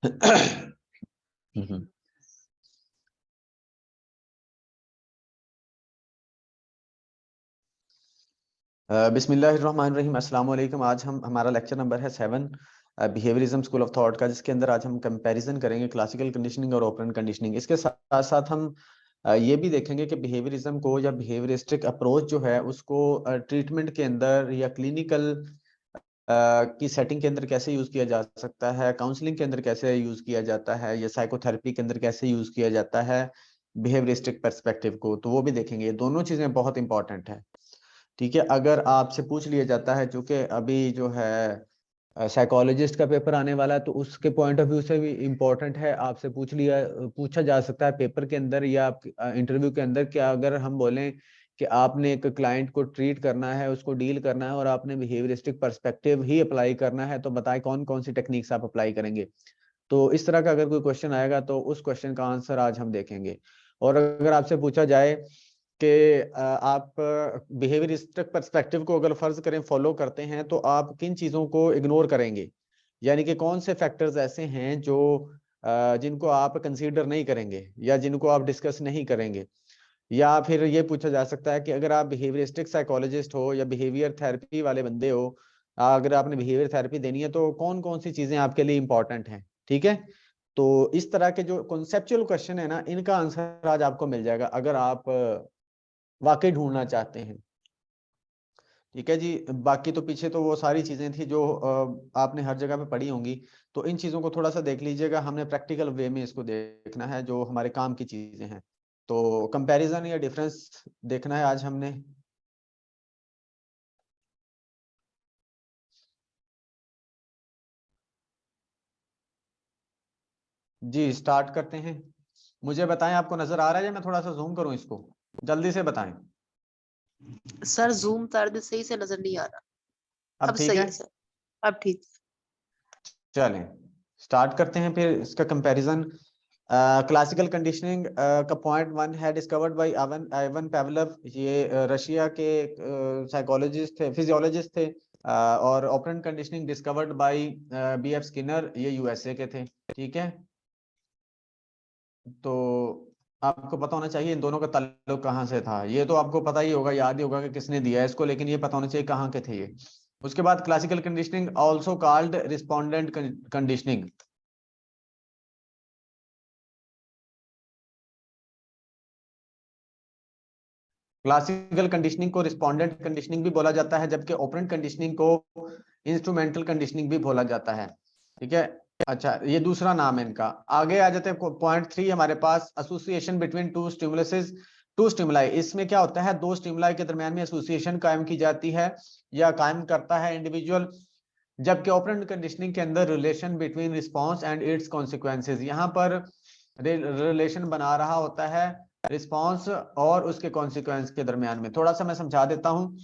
बिस्मिल्लाहिर्रहमानिर्रहीम, अस्सलाम वालेकुम। आज हमारा लेक्चर नंबर है 7, बिहेवियरिज्म स्कूल ऑफ थॉट का, जिसके अंदर आज हम कंपैरिजन करेंगे क्लासिकल कंडीशनिंग और ऑपरेंट कंडीशनिंग। इसके साथ साथ हम ये भी देखेंगे कि बिहेवियरिज्म को या बिहेवियरिस्टिक अप्रोच जो है उसको ट्रीटमेंट के अंदर या क्लिनिकल की सेटिंग के अंदर कैसे यूज किया जा सकता है, काउंसलिंग के अंदर कैसे यूज किया जाता है, या साइकोथेरेपी के अंदर कैसे यूज किया जाता है बिहेवियरिस्टिक पर्सपेक्टिव को, तो वो भी देखेंगे। ये दोनों चीजें बहुत इंपॉर्टेंट है। ठीक है, अगर आपसे पूछ लिया जाता है, चूंकि अभी जो है साइकोलॉजिस्ट का पेपर आने वाला है, तो उसके पॉइंट ऑफ व्यू से भी इम्पोर्टेंट है। आपसे पूछा जा सकता है पेपर के अंदर या इंटरव्यू के अंदर कि अगर हम बोलें कि आपने एक क्लाइंट को ट्रीट करना है, उसको डील करना है, और आपने बिहेवियरिस्टिक पर्सपेक्टिव ही अप्लाई करना है, तो बताएं कौन कौन सी टेक्निक्स आप अप्लाई करेंगे। तो इस तरह का अगर कोई क्वेश्चन आएगा तो उस क्वेश्चन का आंसर आज हम देखेंगे। और अगर आपसे पूछा जाए कि आप बिहेवियरिस्टिक पर्सपेक्टिव को अगर फर्ज करें फॉलो करते हैं, तो आप किन चीजों को इग्नोर करेंगे, यानी कि कौन से फैक्टर्स ऐसे हैं जो जिनको आप कंसीडर नहीं करेंगे या जिनको आप डिस्कस नहीं करेंगे। या फिर ये पूछा जा सकता है कि अगर आप बिहेवियरिस्टिक साइकोलॉजिस्ट हो या बिहेवियर थेरेपी वाले बंदे हो, अगर आपने बिहेवियर थेरेपी देनी है, तो कौन कौन सी चीजें आपके लिए इंपॉर्टेंट हैं। ठीक है, तो इस तरह के जो कॉन्सेप्चुअल क्वेश्चन है ना, इनका आंसर आज आपको मिल जाएगा अगर आप वाकई ढूंढना चाहते हैं। ठीक है जी, बाकी तो पीछे तो वो सारी चीजें थी जो आपने हर जगह पे पढ़ी होंगी, तो इन चीजों को थोड़ा सा देख लीजिएगा। हमने प्रैक्टिकल वे में इसको देखना है, जो हमारे काम की चीजें हैं। तो कंपैरिजन या डिफरेंस देखना है आज हमने। जी स्टार्ट करते हैं। मुझे बताएं, आपको नजर आ रहा है या मैं थोड़ा सा जूम करूं इसको, जल्दी से बताएं। सर जूम कर दे, सही से नजर नहीं आ रहा। अब अब ठीक सही है, है सर, अब ठीक। चलें स्टार्ट करते हैं फिर इसका कंपैरिजन। क्लासिकल कंडीशनिंग का पॉइंट 1 है डिस्कवर्ड बाय आइवन पेवलव। ये रशिया के साइकोलॉजिस्ट थे, फिजियोलॉजिस्ट थे। और operant conditioning discovered by BF Skinner, ये यूएसए के थे। ठीक है, तो आपको पता होना चाहिए इन दोनों का ताल्लुक कहाँ से था। ये तो आपको पता ही होगा, याद ही होगा कि किसने दिया है इसको, लेकिन ये पता होना चाहिए कहाँ के थे ये। उसके बाद classical conditioning also called respondent conditioning. Classical conditioning को रिस्पोंडेंट कंडीशनिंग भी बोला जाता है, जबकि ऑपरेंट कंडीशनिंग को इंस्ट्रूमेंटल कंडीशनिंग भी बोला जाता है। ठीक है, अच्छा ये दूसरा नाम है इनका। आगे आ जाते हैं पॉइंट 3 हमारे पास, एसोसिएशन बिटवीन टू स्टिमुलाई। इसमें क्या होता है, दो स्टिमुलाई के दरमियान में एसोसिएशन कायम की जाती है या कायम करता है इंडिविजुअल। जबकि ऑपरेंट कंडीशनिंग के अंदर relation between response and it's consequences, यहाँ पर रिलेशन बना रहा होता है रिस्पॉन्स और उसके कॉन्सिक्वेंस के दरमियान में। थोड़ा सा मैं समझा देता हूँ।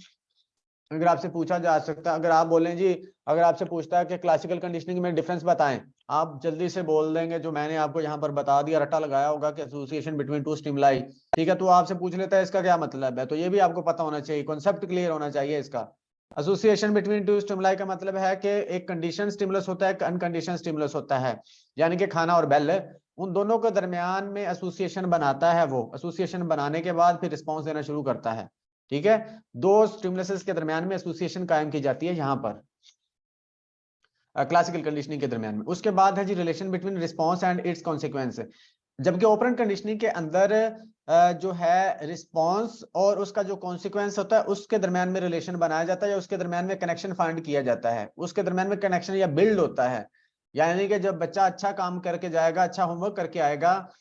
अगर आपसे पूछा जा सकता है, अगर आप बोलें जी, अगर आपसे पूछता है कि क्लासिकल कंडीशनिंग में डिफरेंस बताएं, आप जल्दी से बोल देंगे जो मैंने आपको यहाँ पर बता दिया, रट्टा लगाया होगा कि एसोसिएशन बिटवीन टू स्टिमुलाई। ठीक है, तो आपसे पूछ लेता है इसका क्या मतलब है, तो ये भी आपको पता होना चाहिए, कॉन्सेप्ट क्लियर होना चाहिए इसका। एसोसिएशन बिटवीन टू स्टिमुलाई का मतलब है कि एक कंडीशन स्टिमुलस होता है, एक अनकंडीशन स्टिमुलस होता है, यानी कि खाना और बेल, उन दोनों के दरमियान में एसोसिएशन बनाता है। वो एसोसिएशन बनाने के बाद फिर रिस्पॉन्स देना शुरू करता है। ठीक है, दो स्टिमुलसेस के दरमियान में एसोसिएशन कायम की जाती है यहाँ पर क्लासिकल कंडीशनिंग के दरमियान में। उसके बाद है जी relation between response and its consequence. जबकि ऑपरेंट कंडीशनिंग के अंदर जो है रिस्पॉन्स और उसका जो कॉन्सिक्वेंस होता है उसके दरमियान में रिलेशन बनाया जाता है, या उसके दरमियान में कनेक्शन फाइंड किया जाता है, उसके दरमियान में कनेक्शन या बिल्ड होता है। यानी कि जब बच्चा अच्छा काम करके जाएगा, अच्छा होमवर्क करके आएगा,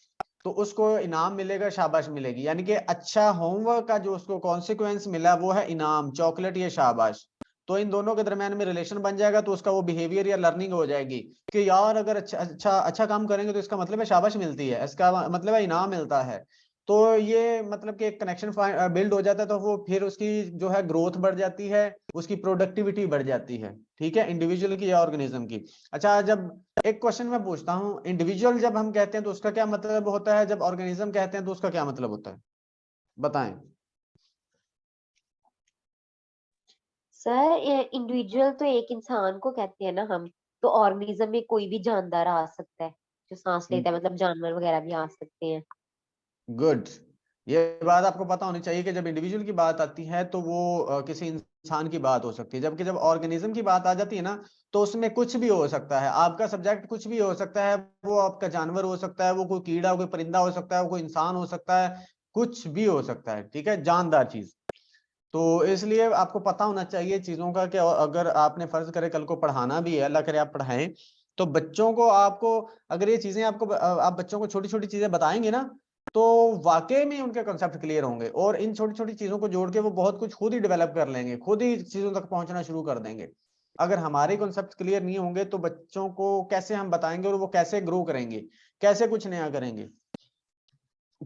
तो उसको इनाम मिलेगा, शाबाश मिलेगी। यानी कि अच्छा होमवर्क का जो उसको कॉन्सिक्वेंस मिला वो है इनाम, चॉकलेट या शाबाश। तो इन दोनों के दरमियान में रिलेशन बन जाएगा, तो उसका वो बिहेवियर या लर्निंग हो जाएगी कि यार अगर अच्छा अच्छा अच्छा काम करेंगे तो इसका मतलब है शाबाश मिलती है, इसका मतलब है इनाम मिलता है। तो ये मतलब कि एक कनेक्शन बिल्ड हो जाता है, तो वो फिर उसकी जो है ग्रोथ बढ़ जाती है, उसकी प्रोडक्टिविटी बढ़ जाती है। ठीक है, इंडिविजुअल की या ऑर्गेनिज्म की। अच्छा, जब एक क्वेश्चन मैं पूछता हूँ, इंडिविजुअल जब हम कहते हैं तो उसका क्या मतलब होता है, जब ऑर्गेनिज्म कहते हैं तो उसका क्या मतलब होता है, बताएं। सर इंडिविजुअल तो एक इंसान को कहते हैं ना हम। तो ऑर्गेनिज्म में कोई भी जानदार आ सकता है जो सांस लेता है, मतलब जानवर वगैरह भी आ सकते हैं। गुड। ये बात आपको पता होनी चाहिए कि जब इंडिविजुअल की बात आती है तो वो किसी इंसान की बात हो सकती है, जबकि जब ऑर्गेनिज्म की बात आ जाती है ना तो उसमें कुछ भी हो सकता है। आपका सब्जेक्ट कुछ भी हो सकता है, वो आपका जानवर हो सकता है, वो कोई कीड़ा कोई परिंदा हो सकता है, वो कोई इंसान हो सकता है, कुछ भी हो सकता है, ठीक है, जानदार चीज। तो इसलिए आपको पता होना चाहिए चीजों का कि अगर आपने फर्ज करे कल को पढ़ाना भी है, अल्लाह करे आप पढ़ाएं, तो बच्चों को आपको अगर ये चीजें आपको आप बच्चों को छोटी छोटी चीजें बताएंगे ना तो वाकई में उनके कॉन्सेप्ट क्लियर होंगे और इन छोटी छोटी चीजों को जोड़ के वो बहुत कुछ खुद ही डेवलप कर लेंगे, खुद ही चीजों तक पहुंचना शुरू कर देंगे। अगर हमारे कॉन्सेप्ट क्लियर नहीं होंगे तो बच्चों को कैसे हम बताएंगे और वो कैसे ग्रो करेंगे, कैसे कुछ नया करेंगे।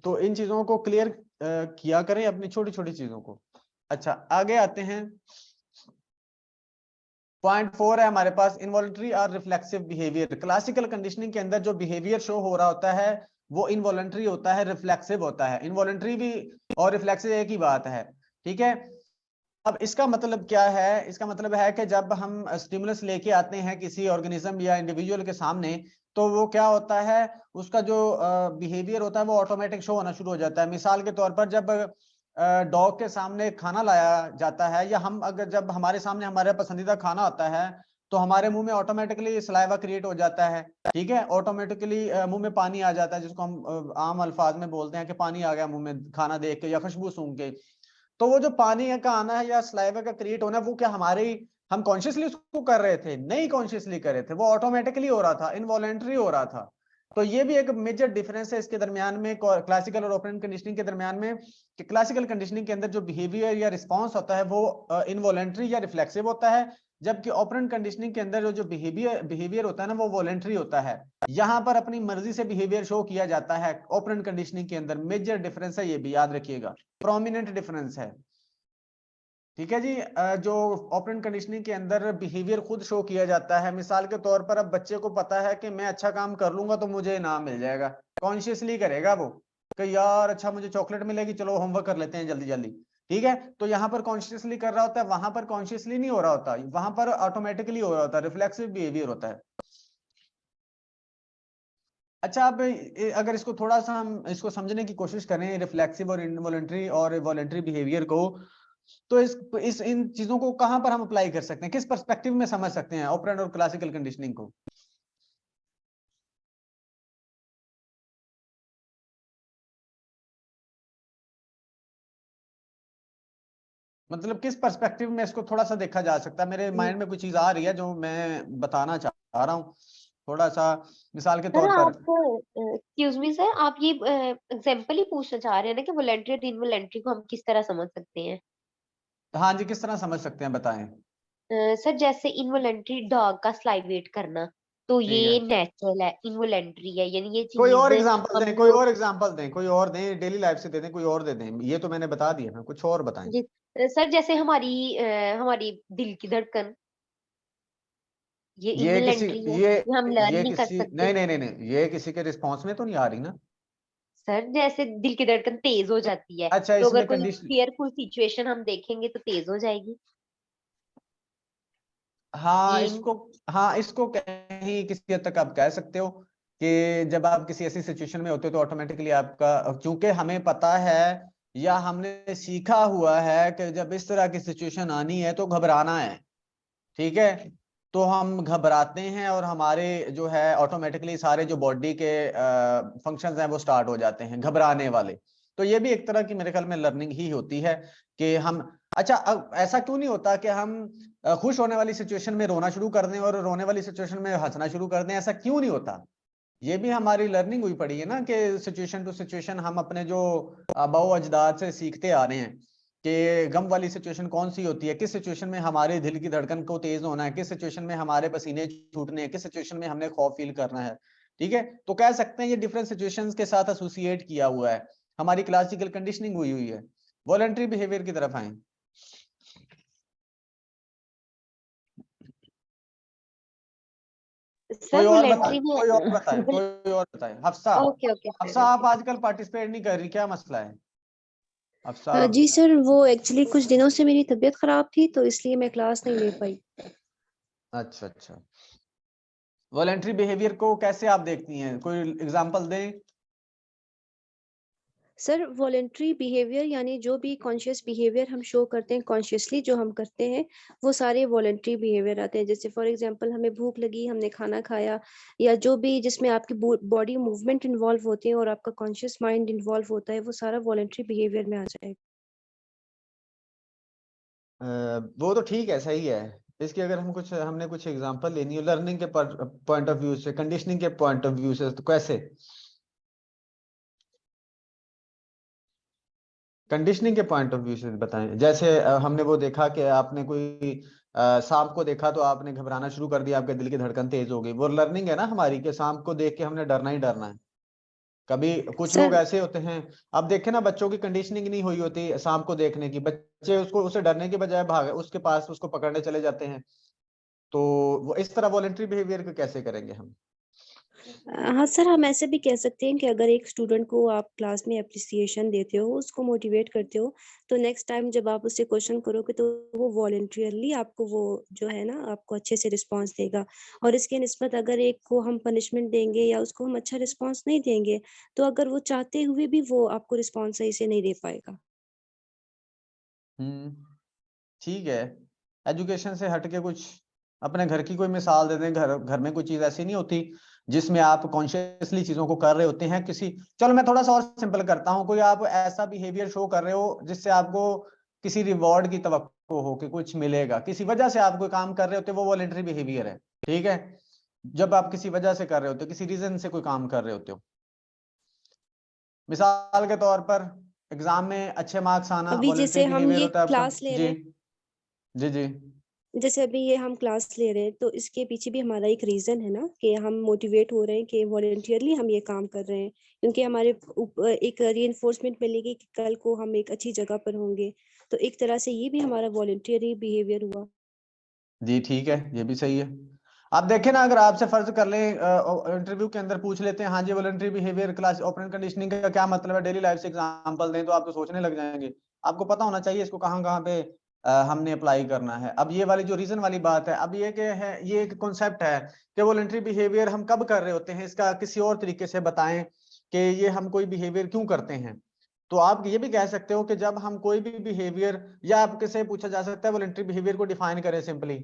तो इन चीजों को क्लियर किया करें, अपनी छोटी छोटी चीजों को। अच्छा, आगे आते हैं। पॉइंट 4 है हमारे पास, इनवॉलंटरी और रिफ्लेक्सिव बिहेवियर। क्लासिकल कंडीशनिंग के अंदर जो बिहेवियर शो हो रहा होता है वो इनवॉलंटरी होता है, रिफ्लेक्सिव होता है। इनवॉलंटरी भी और रिफ्लेक्सिव एक ही बात है, ठीक है। अब इसका मतलब क्या है? इसका मतलब है कि जब हम स्टिमुलस लेके आते हैं किसी ऑर्गेनिज्म या इंडिविजुअल के सामने तो वो क्या होता है, उसका जो बिहेवियर होता है वो ऑटोमेटिक शो होना शुरू हो जाता है। मिसाल के तौर पर जब डॉग के सामने खाना लाया जाता है या हम अगर जब हमारे सामने हमारा पसंदीदा खाना आता है तो हमारे मुंह में ऑटोमेटिकली सलाइवा क्रिएट हो जाता है, ठीक है, ऑटोमेटिकली मुंह में पानी आ जाता है, जिसको हम आम अल्फाज में बोलते हैं कि पानी आ गया मुंह में खाना देख के या खुशबू सूंघ के। तो वो जो पानी का आना है या सलाइवा का क्रिएट होना है वो क्या हमारे हम कॉन्शियसली उसको कर रहे थे? नहीं कॉन्शियसली कर रहे थे, वो ऑटोमेटिकली हो रहा था, इनवॉलेंटरी हो रहा था। तो ये भी एक मेजर डिफरेंस है इसके दरमियान में, क्लासिकल और ओपन कंडीशनिंग के दरमियान में, कि क्लासिकल कंडीशनिंग के अंदर जो बिहेवियर या रिस्पॉन्स होता है वो इनवॉलेंटरी या रिफ्लेक्सिव होता है, जबकि ऑपरेंट कंडीशनिंग के अंदर जो बिहेवियर होता है ना वो वॉलेंटरी होता है। यहां पर अपनी मर्जी से बिहेवियर शो किया जाता है ऑपरेंट कंडीशनिंग के अंदर। मेजर डिफरेंस है, ये भी याद रखिएगा, प्रोमिनेंट डिफरेंस है, ठीक है जी। जो ऑपरेंट कंडीशनिंग के अंदर बिहेवियर खुद शो किया जाता है। मिसाल के तौर पर अब बच्चे को पता है कि मैं अच्छा काम कर लूंगा तो मुझे इनाम मिल जाएगा, कॉन्शियसली करेगा वो कि यार अच्छा मुझे चॉकलेट मिलेगी, चलो होमवर्क कर लेते हैं जल्दी जल्दी, ठीक है। तो यहाँ पर कॉन्शियसली कर रहा होता है, वहां पर कॉन्शियसली नहीं हो रहा होता, वहां पर ऑटोमेटिकली हो रहा होता है, रिफ्लेक्सिव बिहेवियर होता है। अच्छा, अब अगर इसको थोड़ा सा हम इसको समझने की कोशिश करें, रिफ्लेक्सिव और इनवॉलंटरी और वॉलंटरी बिहेवियर को, तो इस इन चीजों को कहां पर हम अप्लाई कर सकते हैं, किस पर्सपेक्टिव में समझ सकते हैं ऑपरेंट और क्लासिकल कंडीशनिंग को? मतलब किस पर्सपेक्टिव में इसको थोड़ा सा देखा जा सकता है? मेरे माइंड में कोई चीज आ रही है जो मैं बताना चाह रहा हूँ थोड़ा सा, मिसाल के सर तौर पर। आप एक्सक्यूज मी सर, आप ये एग्जांपल ही पूछना चाह रहे हैं ना कि वॉलंटरी और इनवॉलंटरी को हम किस तरह समझ सकते हैं? हाँ जी, किस तरह समझ सकते हैं बताएं। सर जैसे इनवॉलंटरी डॉग का स्लाइवेट करना, तो ठीक है, ये नेचुरल है, इनवॉलंटरी है, यानी ये कोई और चीज एग्जांपल हम दें, कोई लोग। और एग्जांपल दें, कोई और दें, डेली लाइफ से दे दें, कोई और दे दें, ये तो मैंने बता दिया ना, कुछ और बताएं। जी सर, जैसे हमारी दिल की धड़कन, ये ये किसी इनवॉलंटरी है, ये हम लर्न ये नहीं कर किसी सकते। नहीं, ये किसी के रिस्पॉन्स में तो नहीं आ रही ना। सर जैसे दिल की धड़कन तेज हो जाती है, अच्छा, तो अगर इसमें कोई कंडीशन, फियरफुल सिचुएशन हम देखेंगे तो तेज हो जाएगी। हाँ ये इसको, हाँ इसको कहीं किसी हद तक आप कह सकते हो कि जब आप किसी ऐसी सिचुएशन में होते हो तो ऑटोमेटिकली आपका, चूंकि हमें पता है या हमने सीखा हुआ है कि जब इस तरह की सिचुएशन आनी है तो घबराना है, ठीक है, तो हम घबराते हैं और हमारे जो है ऑटोमेटिकली सारे जो बॉडी के फंक्शंस हैं वो स्टार्ट हो जाते हैं घबराने वाले। तो ये भी एक तरह की मेरे ख्याल में लर्निंग ही होती है कि हम, अच्छा अब ऐसा क्यों नहीं होता कि हम खुश होने वाली सिचुएशन में रोना शुरू कर दें और रोने वाली सिचुएशन में हंसना शुरू कर दें? ऐसा क्यों नहीं होता? ये भी हमारी लर्निंग हुई पड़ी है ना कि सिचुएशन टू सिचुएशन हम अपने जो आबाओ अजदाद से सीखते आ रहे हैं कि गम वाली सिचुएशन कौन सी होती है, किस सिचुएशन में हमारे दिल की धड़कन को तेज होना है, किस सिचुएशन में हमारे पसीने छूटने हैं, किस सिचुएशन में हमने खौफ फील करना है, ठीक है। तो कह सकते हैं ये डिफरेंट सिचुएशंस के साथ एसोसिएट किया हुआ है, हमारी क्लासिकल कंडीशनिंग हुई हुई है। वॉलंटरी बिहेवियर की तरफ आए। कोई सर और बताए, वॉलंटरी कोई और बताए, में कोई और बताए। Hafsa, okay okay Hafsa sir, आप ओके। आजकल पार्टिसिपेट नहीं कर रही, क्या मसला है हफ्सा? जी सर, वो एक्चुअली कुछ दिनों से मेरी तबीयत खराब थी तो इसलिए मैं क्लास नहीं ले पाई। अच्छा अच्छा, वॉलेंट्री बिहेवियर को कैसे आप देखती हैं, कोई एग्जांपल दें? सर वॉलेंट्री बिहेवियर यानी जो भी कॉन्शियस बिहेवियर हम शो करते हैं, कॉन्शियसली जो हम करते हैं, वो सारे वॉलेंट्री बिहेवियर आते हैं। जैसे फॉर एग्जांपल हमें भूख लगी, हमने खाना खाया, या जो भी जिसमें आपकी बॉडी मूवमेंट इन्वॉल्व होती है और आपका कॉन्शियस माइंड इन्वॉल्व होता है, वो सारा वॉलेंट्री बिहेवियर में आ जाएगा। वो तो ठीक है, सही है। इसकी अगर हमने कुछ एग्जांपल लेनी है लर्निंग के पॉइंट ऑफ व्यू से, कंडीशनिंग के पॉइंट ऑफ व्यू से, तो कैसे? कंडीशनिंग के पॉइंट ऑफ व्यू से बताएं। जैसे हमने वो देखा कि आपने कोई सांप को देखा तो आपने घबराना शुरू कर दिया, आपके दिल की धड़कन तेज हो गई, वो लर्निंग है ना हमारी, कि सांप को देख के हमने डरना ही डरना है। कभी कुछ लोग सर ऐसे होते हैं, अब देखे ना, बच्चों की कंडीशनिंग नहीं हुई होती सांप को देखने की, बच्चे उसे डरने के बजाय भाग उसके पास उसको पकड़ने चले जाते हैं। तो वो इस तरह वॉलेंट्री बिहेवियर को कैसे करेंगे हम? हाँ सर, हम ऐसे भी कह सकते हैं कि अगर एक स्टूडेंट को आप क्लास में एप्रिसिएशन देते हो, उसको मोटिवेट करते हो, तो नेक्स्ट टाइम जब आप उससे क्वेश्चन करोगे तो वो वॉलंटियरली आपको वो जो है ना आपको अच्छे से रिस्पांस देगा। और इसके निस्बत अगर एक को हम पनिशमेंट देंगे या उसको हम अच्छा रिस्पांस नहीं देंगे, तो अगर वो चाहते हुए भी वो आपको रिस्पांस सही से नहीं दे पाएगा। ठीक है। एजुकेशन से हटके कुछ अपने घर की कोई मिसाल दे दें। घर घर में कोई चीज ऐसी नहीं होती जिसमें आप कॉन्शियसली चीजों को कर रहे होते हैं किसी, चलो मैं थोड़ा सा और सिंपल करता हूँ, कोई आप ऐसा बिहेवियर शो कर रहे हो जिससे आपको किसी रिवॉर्ड की तवक्को हो कि कुछ मिलेगा, किसी वजह से आप कोई काम कर रहे होते हो, वो वॉलंटरी बिहेवियर है। ठीक है, जब आप किसी वजह से कर रहे होते हो, किसी रीजन से कोई काम कर रहे होते हो, मिसाल के तौर पर एग्जाम में अच्छे मार्क्स आना अभी वॉलंटरी जैसे हम बिहेवियर ये होता है आपका। क्लास ले जी रहे हैं, जी जी। जैसे अभी ये हम क्लास ले रहे हैं, तो इसके पीछे भी हमारा एक रीजन है ना कि हम मोटिवेट हो रहे हैं कि वॉलंटियरली हम ये काम कर रहे हैं, क्योंकि हमारे एक रीइंफोर्समेंट मिलेगी कि कल को हम एक अच्छी जगह पर होंगे। तो एक तरह से ये भी हमारा वॉलंटियरी बिहेवियर हुआ। जी ठीक है, ये भी सही है। आप देखें ना, अगर आपसे फर्ज कर लें इंटरव्यू के अंदर पूछ लेते हैं, हाँ जी voluntary behaviour class operant conditioning का क्या मतलब है, डेली लाइफ से एग्जांपल दें, तो आप तो सोचने लग जाएंगे। आपको पता होना चाहिए इसको कहाँ कहाँ पे हमने अप्लाई करना है। अब ये वाली जो रीजन वाली बात है, अब ये कि है, ये एक कॉन्सेप्ट है कि वॉलंटरी बिहेवियर हम कब कर रहे होते हैं, इसका किसी और तरीके से बताएं कि ये हम कोई बिहेवियर क्यों करते हैं। तो आप ये भी कह सकते हो कि जब हम कोई भी बिहेवियर, या आपके से पूछा जा सकता है वॉलंटरी बिहेवियर को डिफाइन करें सिंपली,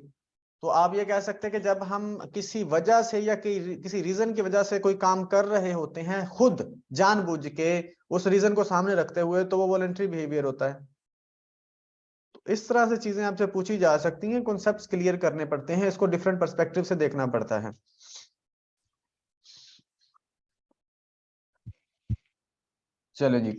तो आप ये कह सकते हैं कि जब हम किसी वजह से या किसी रीजन की वजह से कोई काम कर रहे होते हैं खुद जानबूझ के, उस रीजन को सामने रखते हुए, तो वो वॉलंटरी बिहेवियर होता है। तो इस तरह से चीजें आपसे पूछी जा सकती हैं, कॉन्सेप्ट्स क्लियर करने पड़ते हैं, इसको डिफरेंट पर्सपेक्टिव से देखना पड़ता है। चलो जी,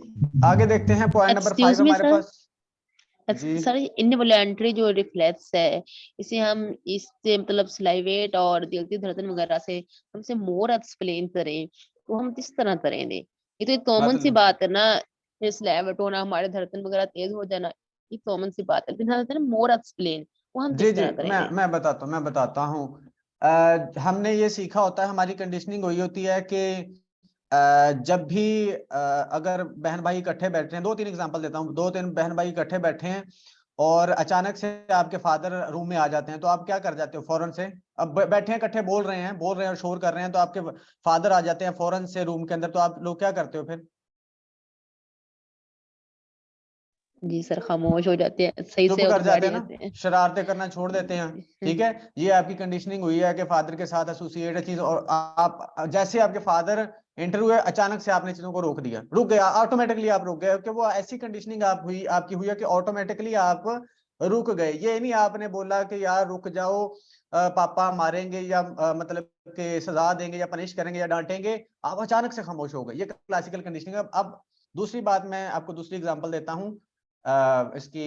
आगे देखते हैं पॉइंट नंबर 5 एक्सक्यूज मी हमारे सर, पास। जी सर इनवॉलेंटरी जो रिफ्लेक्स है, इसे हम इससे मतलब स्लाइवेट और दिल की धड़कन वगैरह से हमसे मोर एक्सप्लेन करें, तो हम किस तरह करेंगे? ये तो एक कॉमन सी मतलब बात है ना, स्लाइवेट होना, हमारे धड़कन वगैरह तेज हो जाना, ये कॉमन सी बात है, लेकिन हम मोर एक्सप्लेन, वो हम जी किस जी, तरह करेंगे? मैं बताता हूँ। हमने ये सीखा होता है, हमारी कंडीशनिंग हुई होती है कि जब भी अगर बहन भाई इकट्ठे बैठे हैं, दो तीन एग्जांपल देता हूँ, दो तीन बहन भाई इकट्ठे बैठे हैं और अचानक से आपके फादर रूम में आ जाते हैं, तो आप क्या कर जाते हो फौरन से? अब बैठे हैं इकट्ठे, बोल रहे हैं और शोर कर रहे हैं, तो आपके फादर आ जाते हैं फौरन से रूम के अंदर, तो आप लोग क्या करते हो फिर? जी सर, खामोश हो जाते हैं, सही चुप से कर होकर बैठ जाते हैं ना, जाते हैं। शरारतें करना छोड़ देते हैं। ठीक है, ये आपकी कंडीशनिंग हुई है कि फादर के साथ एसोसिएट है चीज, और आप जैसे आपके फादर इंटरव्यू है, अचानक से आपने चीजों को रोक दिया, रुक गया, ऑटोमेटिकली आप रुक गए, कि वो ऐसी कंडीशनिंग आपकी हुई है कि ऑटोमेटिकली आप रुक गए। ये नहीं आपने बोला कि यार रुक जाओ, पापा मारेंगे या मतलब कि सजा देंगे या पनिश करेंगे या डांटेंगे, आप अचानक से खामोश हो गए, ये क्लासिकल कंडीशनिंग है। अब दूसरी बात, मैं आपको दूसरी एग्जांपल देता हूँ इसकी,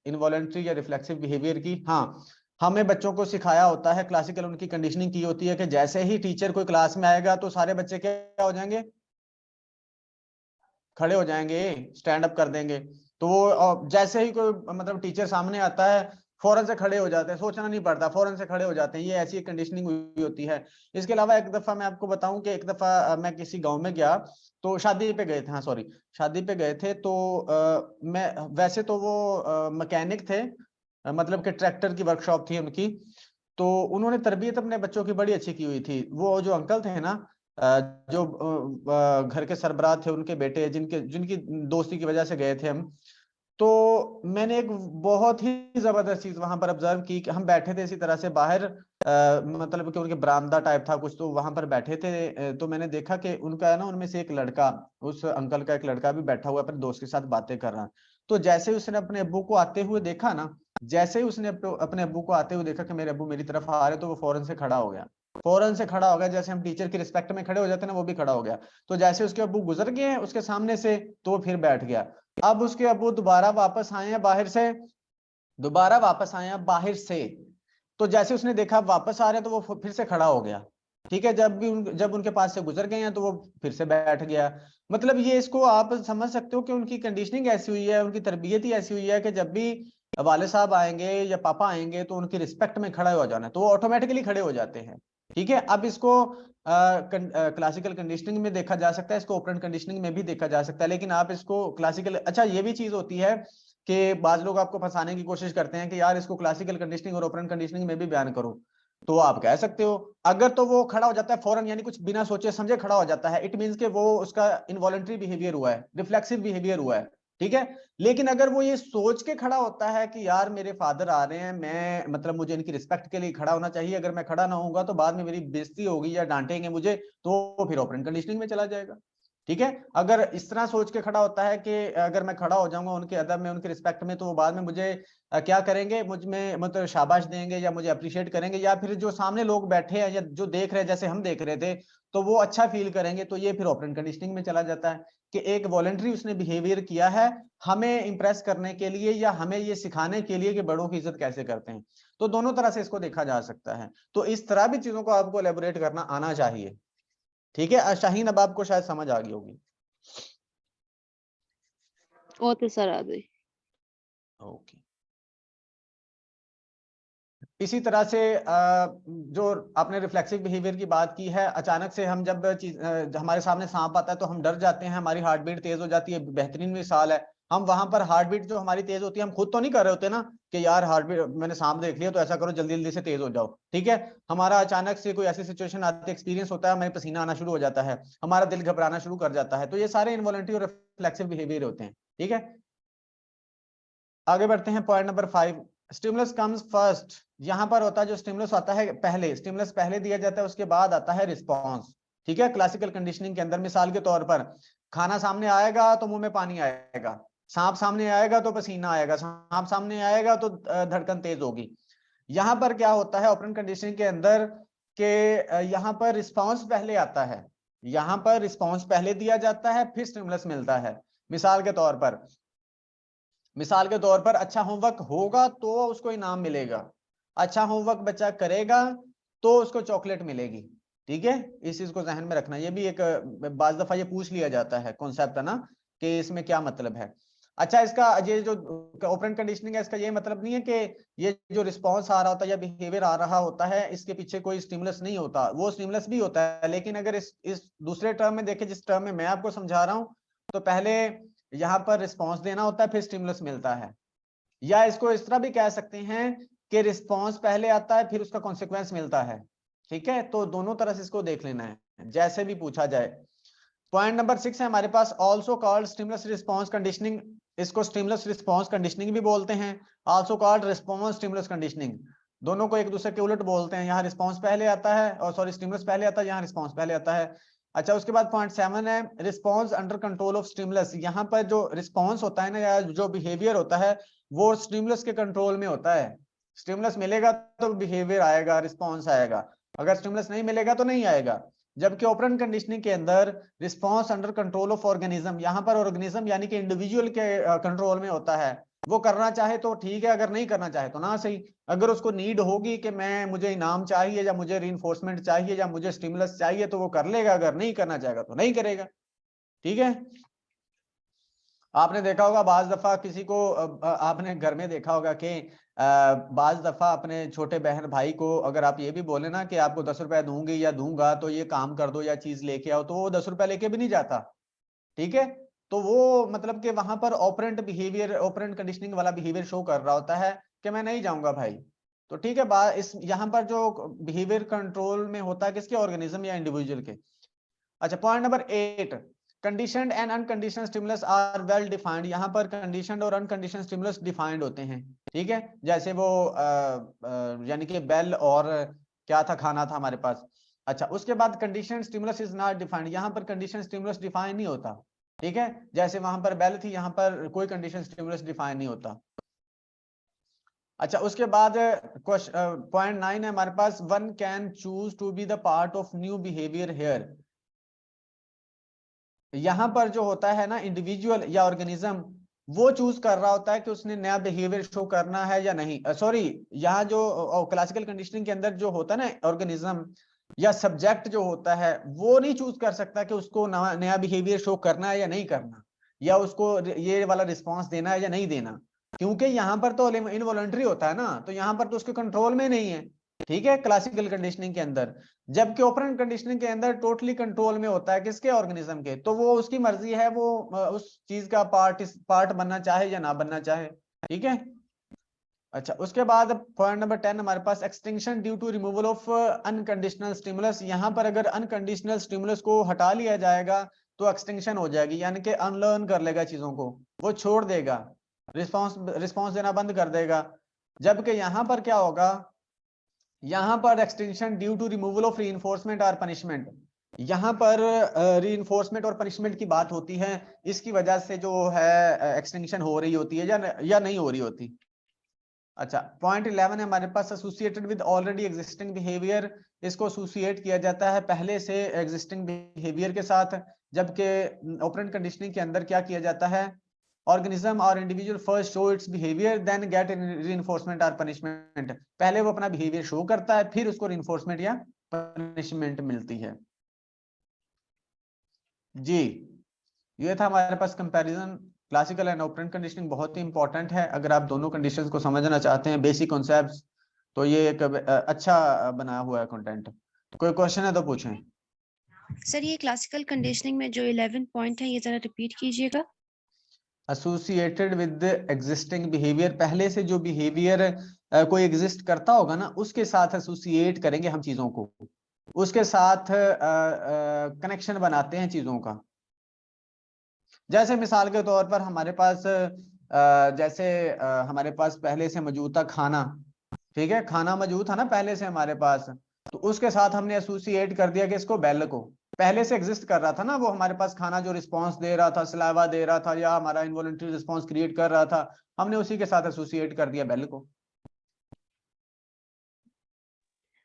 इनवॉलेंट्री या रिफ्लेक्सिव बिहेवियर की। हाँ, हमें बच्चों को सिखाया होता है, क्लासिकल उनकी कंडीशनिंग की होती है कि जैसे ही टीचर कोई क्लास में आएगा तो सारे बच्चे क्या हो जाएंगे, खड़े हो जाएंगे, स्टैंड अप कर देंगे। तो वो जैसे ही कोई मतलब टीचर सामने आता है फौरन से खड़े हो जाते हैं, सोचना नहीं पड़ता, फौरन से खड़े हो जाते हैं, ये ऐसी कंडीशनिंग हुई होती है। इसके अलावा एक दफा मैं आपको बताऊं कि एक दफा मैं किसी गांव में गया, तो शादी पे गए थे, हाँ सॉरी, शादी पे गए थे, तो मैं वैसे तो वो मैकेनिक थे, मतलब कि ट्रैक्टर की वर्कशॉप थी उनकी। तो उन्होंने तरबियत अपने बच्चों की बड़ी अच्छी की हुई थी। वो जो अंकल थे ना, जो घर के सरबराह थे, उनके बेटे जिनकी दोस्ती की वजह से गए थे हम, तो मैंने एक बहुत ही जबरदस्त चीज वहां पर ऑब्जर्व की कि हम बैठे थे इसी तरह से बाहर, मतलब कि उनके बरामदा टाइप था कुछ, तो वहां पर बैठे थे। तो मैंने देखा कि उनका है ना, उनमें से एक लड़का, उस अंकल का एक लड़का भी बैठा हुआ अपने दोस्त के साथ बातें कर रहा। तो जैसे ही उसने अपने अब्बू को आते हुए देखा ना, जैसे ही उसने अपने अब्बू को आते हुए देखा कि मेरे अब्बू मेरी तरफ आ रहे, तो वो फौरन से खड़ा हो गया। फौरन से खड़ा हो गया, जैसे हम टीचर की रिस्पेक्ट में खड़े हो जाते हैं ना, वो भी खड़ा हो गया। तो जैसे उसके अब्बू गुजर गए हैं उसके सामने से, तो वो फिर बैठ गया। अब उसके अब्बू दोबारा वापस आए हैं बाहर से, दोबारा वापस आए हैं बाहर से, तो जैसे उसने देखा वापस आ रहे हैं, तो वो फिर से खड़ा हो गया। ठीक है, जब उनके पास से गुजर गए हैं, तो वो फिर से बैठ गया। मतलब ये, इसको आप समझ सकते हो कि उनकी कंडीशनिंग ऐसी हुई है, उनकी तरबियत ही ऐसी हुई है कि जब भी वाले साहब आएंगे या पापा आएंगे, तो उनकी रिस्पेक्ट में खड़ा हो जाना है, तो वो ऑटोमेटिकली खड़े हो जाते हैं। ठीक है, अब इसको क्लासिकल कंडीशनिंग में देखा जा सकता है, इसको ऑपरेंट कंडीशनिंग में भी देखा जा सकता है। लेकिन आप इसको क्लासिकल, अच्छा ये भी चीज होती है कि बाज लोग आपको फंसाने की कोशिश करते हैं कि यार इसको क्लासिकल कंडीशनिंग और ऑपरेंट कंडीशनिंग में भी बयान करो। तो आप कह सकते हो, अगर तो वो खड़ा हो जाता है फौरन, यानी कुछ बिना सोचे समझे खड़ा हो जाता है, इट मींस कि वो उसका इनवॉलंटरी बिहेवियर हुआ है, रिफ्लेक्सिव बिहेवियर हुआ है। ठीक है, लेकिन अगर वो ये सोच के खड़ा होता है कि यार मेरे फादर आ रहे हैं, मैं मतलब मुझे इनकी रिस्पेक्ट के लिए खड़ा होना चाहिए, अगर मैं खड़ा ना होऊंगा तो बाद में मेरी बेइज्जती होगी या डांटेंगे मुझे, तो फिर ऑपरेंट कंडीशनिंग में चला जाएगा। ठीक है, अगर इस तरह सोच के खड़ा होता है कि अगर मैं खड़ा हो जाऊंगा उनके अदब में, उनकी रिस्पेक्ट में, तो वो बाद में मुझे क्या करेंगे, मुझ में मतलब शाबाश देंगे या मुझे अप्रिशिएट करेंगे, या फिर जो सामने लोग बैठे हैं या जो देख रहे हैं जैसे हम देख रहे थे, तो वो अच्छा फील करेंगे, तो ये फिर ऑपरेंट कंडीशनिंग में चला जाता है कि एक वॉलंटरी उसने बिहेवियर किया है हमें इंप्रेस करने के लिए या हमें ये सिखाने के लिए कि बड़ों की इज्जत कैसे करते हैं। तो दोनों तरह से इसको देखा जा सकता है। तो इस तरह भी चीजों को आपको एलेबोरेट करना आना चाहिए। ठीक है, शाहीन, अब आपको शायद समझ आ गई होगी। ओके सर, आ गई। ओके, इसी तरह से जो आपने रिफ्लेक्सिव बिहेवियर की बात की है, अचानक से हम जब हमारे सामने सांप आता है तो हम डर जाते हैं, हमारी हार्ट बीट तेज हो जाती है, बेहतरीन मिसाल है। हम वहां पर हार्ट बीट जो हमारी तेज होती है, हम खुद तो नहीं कर रहे होते ना कि यार हार्ट बीट, मैंने सांप देख लिया तो ऐसा करो जल्दी जल्दी से तेज हो जाओ। ठीक है, हमारा अचानक से कोई ऐसी सिचुएशन आती है, एक्सपीरियंस होता है, हमें पसीना आना शुरू हो जाता है, हमारा दिल घबराना शुरू कर जाता है, तो ये सारे इनवॉलंटरी और रिफ्लेक्सिव बिहेवियर होते हैं। ठीक है, आगे बढ़ते हैं, point number 5, stimulus comes first. यहां पर होता है जो स्टिमुलस आता है पहले, स्टिमुलस पहले दिया जाता है, उसके बाद आता है रिस्पॉन्स। ठीक है, क्लासिकल कंडीशनिंग के अंदर मिसाल के तौर पर खाना सामने आएगा तो मुंह में पानी आएगा, सांप सामने आएगा तो पसीना आएगा, सांप सामने आएगा तो धड़कन तेज होगी। यहां पर क्या होता है ऑपरेंट कंडीशनिंग के अंदर के, यहां पर रिस्पॉन्स पहले आता है, यहां पर रिस्पॉन्स पहले दिया जाता है, फिर स्टिमुलस मिलता है। मिसाल के तौर पर, मिसाल के तौर पर अच्छा होमवर्क होगा तो उसको इनाम मिलेगा, अच्छा होमवर्क बच्चा करेगा तो उसको चॉकलेट मिलेगी। ठीक है, इस चीज को जहन में रखना, ये भी एक बाज दफा ये पूछ लिया जाता है कॉन्सेप्ट है ना, कि इसमें क्या मतलब है। अच्छा, इसका ये जो ऑपरेंट कंडीशनिंग है, इसका ये मतलब नहीं है कि ये जो रिस्पॉन्स आ रहा होता है या बिहेवियर आ रहा होता है इसके पीछे कोई स्टिमुलस नहीं होता, वो स्टिमुलस भी होता है, लेकिन अगर इस दूसरे टर्म में देखें, जिस टर्म में मैं आपको समझा रहा हूं, तो पहले यहाँ पर रिस्पॉन्स देना होता है, फिर स्टिमुलस मिलता है। या इसको इस तरह भी कह सकते हैं कि रिस्पॉन्स पहले आता है, फिर उसका कॉन्सिक्वेंस मिलता है। ठीक है, तो दोनों तरह से इसको देख लेना है, जैसे भी पूछा जाए। पॉइंट नंबर 6 है हमारे पास, also called stimulus response conditioning. इसको स्टिमुलस रिस्पॉन्स कंडीशनिंग भी बोलते हैं, also called response stimulus conditioning. दोनों को एक दूसरे के उलट बोलते हैं, यहाँ रिस्पॉन्स पहले आता है, और सॉरी स्टिमुलस पहले आता है, यहाँ रिस्पॉन्स पहले आता है। अच्छा, उसके बाद पॉइंट 7 है, response under control of stimulus. यहाँ पर जो रिस्पॉन्स होता है ना, या जो बिहेवियर होता है, वो स्टिमुलस के कंट्रोल में होता है। स्टिमुलस मिलेगा तो बिहेवियर आएगा, रिस्पॉन्स आएगा, अगर स्टिमुलस नहीं मिलेगा तो नहीं आएगा। जबकि ऑपरेंट कंडीशनिंग के अंदर response under control of organism, यहाँ पर ऑर्गेनिज्म यानी कि इंडिविजुअल के कंट्रोल में होता है। वो करना चाहे तो ठीक है, अगर नहीं करना चाहे तो ना सही। अगर उसको नीड होगी कि मुझे इनाम चाहिए या मुझे रीइंफोर्समेंट चाहिए या मुझे स्टिमुलस चाहिए, तो वो कर लेगा, अगर नहीं करना चाहेगा तो नहीं करेगा। ठीक है, आपने देखा होगा बाज दफा किसी को आपने घर में देखा होगा कि बाज दफा अपने छोटे बहन भाई को अगर आप ये भी बोले ना कि आपको 10 रुपए दूंगी या दूंगा तो ये काम कर दो या चीज लेके आओ, तो वो 10 रुपए लेके भी नहीं जाता। ठीक है, तो वो मतलब कि वहां पर ऑपरेंट बिहेवियर, ऑपरेंट कंडीशनिंग वाला बिहेवियर शो कर रहा होता है कि मैं नहीं जाऊंगा भाई। तो ठीक है, बात इस यहाँ पर जो बिहेवियर कंट्रोल में होता है किसके, ऑर्गेनिज्म या इंडिविजुअल के। अच्छा, point number 8, conditioned and unconditioned stimulus are well defined. यहाँ पर कंडीशनड और अनकंडीशनड स्टिमुलस डिफाइंड होते हैं, ठीक है। जैसे वो यानी कि बेल और क्या था, खाना था हमारे पास। अच्छा, उसके बाद conditioned stimulus is not defined, यहाँ पर कंडीशनड स्टिमुलस डिफाइन नहीं होता, ठीक है। जैसे वहां पर बेल थी, यहाँ पर कोई कंडीशन स्टिमुलस डिफाइन नहीं होता। अच्छा, उसके बाद पॉइंट 9 है हमारे पास, one can choose to be the part of new behaviour here. यहाँ पर जो होता है ना, इंडिविजुअल या ऑर्गेनिज्म वो चूज कर रहा होता है कि उसने नया बिहेवियर शो करना है या नहीं। सॉरी, यहाँ जो क्लासिकल कंडीशनिंग के अंदर जो होता है ना, ऑर्गेनिज्म या सब्जेक्ट जो होता है वो नहीं चूज कर सकता कि उसको नया बिहेवियर शो करना है या नहीं करना, या उसको ये वाला रिस्पॉन्स देना है या नहीं देना, क्योंकि यहाँ पर तो इनवॉलंटरी होता है ना, तो यहाँ पर तो उसके कंट्रोल में नहीं है, ठीक है, क्लासिकल कंडीशनिंग के अंदर। जबकि ऑपरेंट कंडीशनिंग के अंदर टोटली कंट्रोल में होता है, किसके, ऑर्गेनिज्म के। तो वो उसकी मर्जी है, वो उस चीज का पार्ट बनना चाहे या ना बनना चाहे, ठीक है। अच्छा, उसके बाद पॉइंट नंबर 10 हमारे पास, extinction due to removal of unconditional stimulus. यहाँ पर अगर अनकंडीशनल स्टिमुलस को हटा लिया जाएगा तो एक्सटिंक्शन हो जाएगी, यानी कि अनलर्न कर लेगा चीजों को, वो छोड़ देगा, रिस्पॉन्स देना बंद कर देगा। जबकि यहाँ पर क्या होगा, यहाँ पर extinction due to removal of reinforcement और पनिशमेंट। यहाँ पर रीइंफोर्समेंट और पनिशमेंट की बात होती है, इसकी वजह से जो है एक्सटिंक्शन हो रही होती है या नहीं हो रही होती। अच्छा, पॉइंट 11 है हमारे पास, associated with already existing behaviour. इसको एसोसिएट किया जाता है पहले से एग्जिस्टिंग बिहेवियर के साथ। जबकि ऑपरेंट कंडीशनिंग के अंदर क्या किया जाता है, ऑर्गेनिज्म और individual first show its behaviour then get reinforcement और पनिशमेंट। पहले वो अपना बिहेवियर शो करता है, फिर उसको रीइंफोर्समेंट या पनिशमेंट मिलती है। जी, ये था हमारे पास comparison. Classical and operant conditioning बहुत ही इंपॉर्टेंट है, अगर आप दोनों कंडीशंस को समझना चाहते हैं, बेसिक कॉन्सेप्ट्स, तो ये एक अच्छा बनाया हुआ है कंटेंट। कोई क्वेश्चन है तो पूछें। सर ये क्लासिकल कंडीशनिंग में जो 11 पॉइंट है ये जरा रिपीट कीजिएगा। एसोसिएटेड विद एग्जिस्टिंग बिहेवियर, पहले से जो बिहेवियर कोई एग्जिस्ट करता होगा ना, उसके साथ एसोसिएट करेंगे हम चीजों को, उसके साथ कनेक्शन बनाते हैं चीजों का। जैसे मिसाल के तौर पर हमारे पास हमारे पास पहले से मौजूद था खाना, ठीक है, खाना मौजूद था ना पहले से हमारे पास, तो उसके साथ हमने एसोसिएट कर दिया कि इसको बेल को, पहले से एग्जिस्ट कर रहा था ना वो हमारे पास खाना, जो रिस्पांस दे रहा था, सलावा दे रहा था या हमारा इनवॉलंटरी रिस्पांस क्रिएट कर रहा था, हमने उसी के साथ एसोसिएट कर दिया बेल को।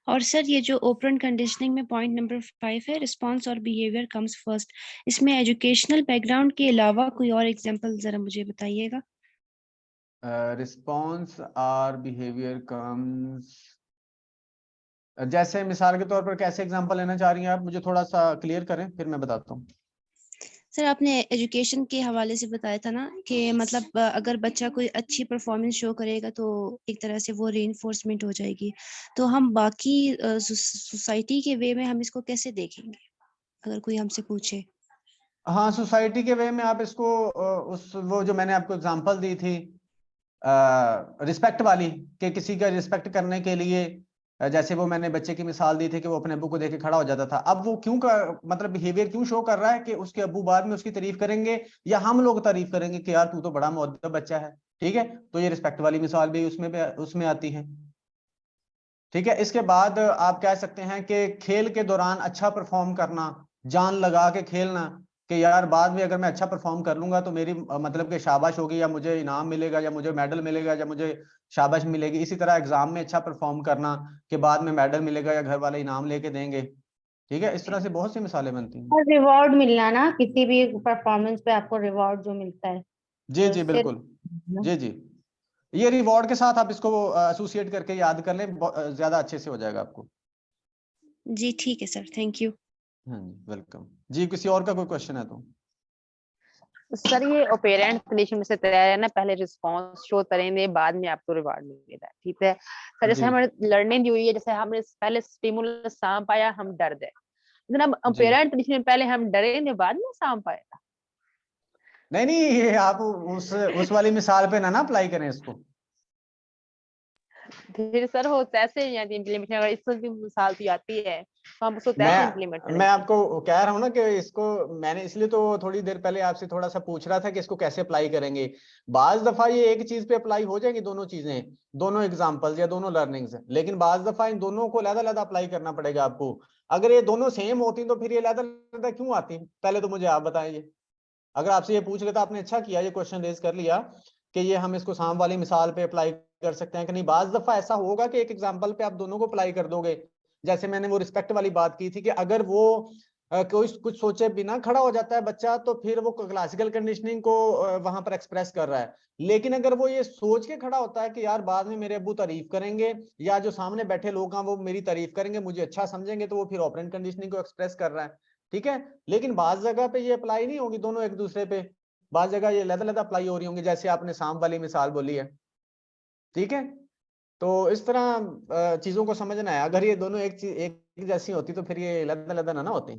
और सर ये जो ओपरेंट कंडीशनिंग में पॉइंट नंबर 5 है, रिस्पांस और बिहेवियर कम्स फर्स्ट, इसमें एजुकेशनल बैकग्राउंड के अलावा कोई और एग्जांपल जरा मुझे बताइएगा। रिस्पांस और बिहेवियर कम्स, जैसे मिसाल के तौर पर कैसे एग्जांपल लेना चाह रही हैं आप, मुझे थोड़ा सा क्लियर करें फिर मैं बताता हूँ। सर आपने एजुकेशन के हवाले से बताया था ना कि मतलब अगर बच्चा कोई अच्छी परफॉर्मेंस शो करेगा तो एक तरह से वो रीइंफोर्समेंट हो जाएगी, तो हम बाकी सोसाइटी के वे में हम इसको कैसे देखेंगे अगर कोई हमसे पूछे। हाँ, सोसाइटी के वे में आप इसको वो जो मैंने आपको एग्जांपल दी थी रिस्पेक्ट वाली, कि किसी का रिस्पेक्ट करने के लिए, जैसे वो मैंने बच्चे की मिसाल दी थी कि वो अपने अब्बू को देख के खड़ा हो जाता था, अब वो क्यों मतलब बिहेवियर क्यों शो कर रहा है कि उसके अब्बू बाद में उसकी तारीफ करेंगे या हम लोग तारीफ करेंगे कि यार तू तो बड़ा मुअद्दब बच्चा है, ठीक है। तो ये रिस्पेक्ट वाली मिसाल भी उसमें आती है, ठीक है। इसके बाद आप कह सकते हैं कि खेल के दौरान अच्छा परफॉर्म करना, जान लगा के खेलना, कि यार बाद में अगर मैं अच्छा परफॉर्म कर लूंगा तो मेरी मतलब कि शाबाश होगी, या मुझे इनाम मिलेगा, या मुझे मेडल मिलेगा, या मुझे शाबाश मिलेगी। इसी तरह एग्जाम में अच्छा परफॉर्म करना कि बाद में मेडल मिलेगा या घर वाले इनाम लेके देंगे, ठीक है। इस तरह से बहुत सी मिसालें बनती हैं। और रिवॉर्ड मिलना ना, किसी भी परफॉर्मेंस पे आपको रिवॉर्ड जो मिलता है, जी तो जी उससे बिल्कुल, जी जी, ये रिवॉर्ड के साथ आप इसको एसोसिएट करके याद कर लें, ज्यादा अच्छे से हो जाएगा आपको। जी ठीक है सर, थैंक यू। हाँ जी, वेलकम जी। किसी और का कोई क्वेश्चन है तो। सर ये ऑपरेंट कंडीशन में से तैयार है ना, पहले रिस्पांस शो करेंगे, बाद में आपको रिवार्ड मिलेगा, ठीक है सर। जैसे जी हमें लर्निंग दी हुई है, जैसे हमने पहले स्टिमुलस सांप आया, हम डर गए, लेकिन अब जी, ऑपरेंट कंडीशन में पहले हम डरेंगे, बाद में सांप आएगा। नहीं नहीं, ये आप उस वाली मिसाल पे ना अप्लाई करें इसको। फिर सर वो कैसे यहाँ इम्प्लीमेंट, अगर इसको भी मिसाल दी जाती है तो हम उसको कैसे मैं इम्प्लीमेंट मैं करेंगे? आपको कह रहा हूँ ना कि इसको मैंने इसलिए तो थोड़ी देर पहले आपसे थोड़ा सा पूछ रहा था कि इसको कैसे अप्लाई करेंगे। बाज दफा ये एक चीज पे अप्लाई हो जाएंगी दोनों चीजें, दोनों एग्जांपल्स या दोनों लर्निंग्स, लेकिन बाज दफा इन दोनों को अलग-अलग अप्लाई करना पड़ेगा आपको। अगर ये दोनों सेम होती तो फिर ये अलग-अलग क्यों आती? पहले तो मुझे आप बताइए। अगर आपसे ये पूछ लेता, आपने अच्छा किया ये क्वेश्चन रेज कर लिया कि ये हम इसको साम वाली मिसाल पे अप्लाई कर सकते हैं कि नहीं। बाज दफा ऐसा होगा कि एक एग्जांपल पे आप दोनों को अप्लाई कर दोगे। जैसे मैंने वो रिस्पेक्ट वाली बात की थी कि अगर वो कोई कुछ सोचे बिना खड़ा हो जाता है बच्चा, तो फिर वो क्लासिकल कंडीशनिंग को वहां पर एक्सप्रेस कर रहा है। लेकिन अगर वो ये सोच के खड़ा होता है कि यार बाद में मेरे अब्बू तारीफ करेंगे या जो सामने बैठे लोग हैं वो मेरी तारीफ करेंगे, मुझे अच्छा समझेंगे, तो वो फिर ऑपरेंट कंडीशनिंग को एक्सप्रेस कर रहा है। ठीक है, लेकिन बाज जगह पे ये अप्लाई नहीं होगी दोनों एक दूसरे पे, बाज जगह ये अलग-अलग अप्लाई हो रही होंगी, जैसे आपने साम वाली मिसाल बोली है। ठीक है, तो इस तरह चीजों को समझना है। अगर ये दोनों एक चीज एक जैसी होती तो फिर ये अलग-अलग ना होती।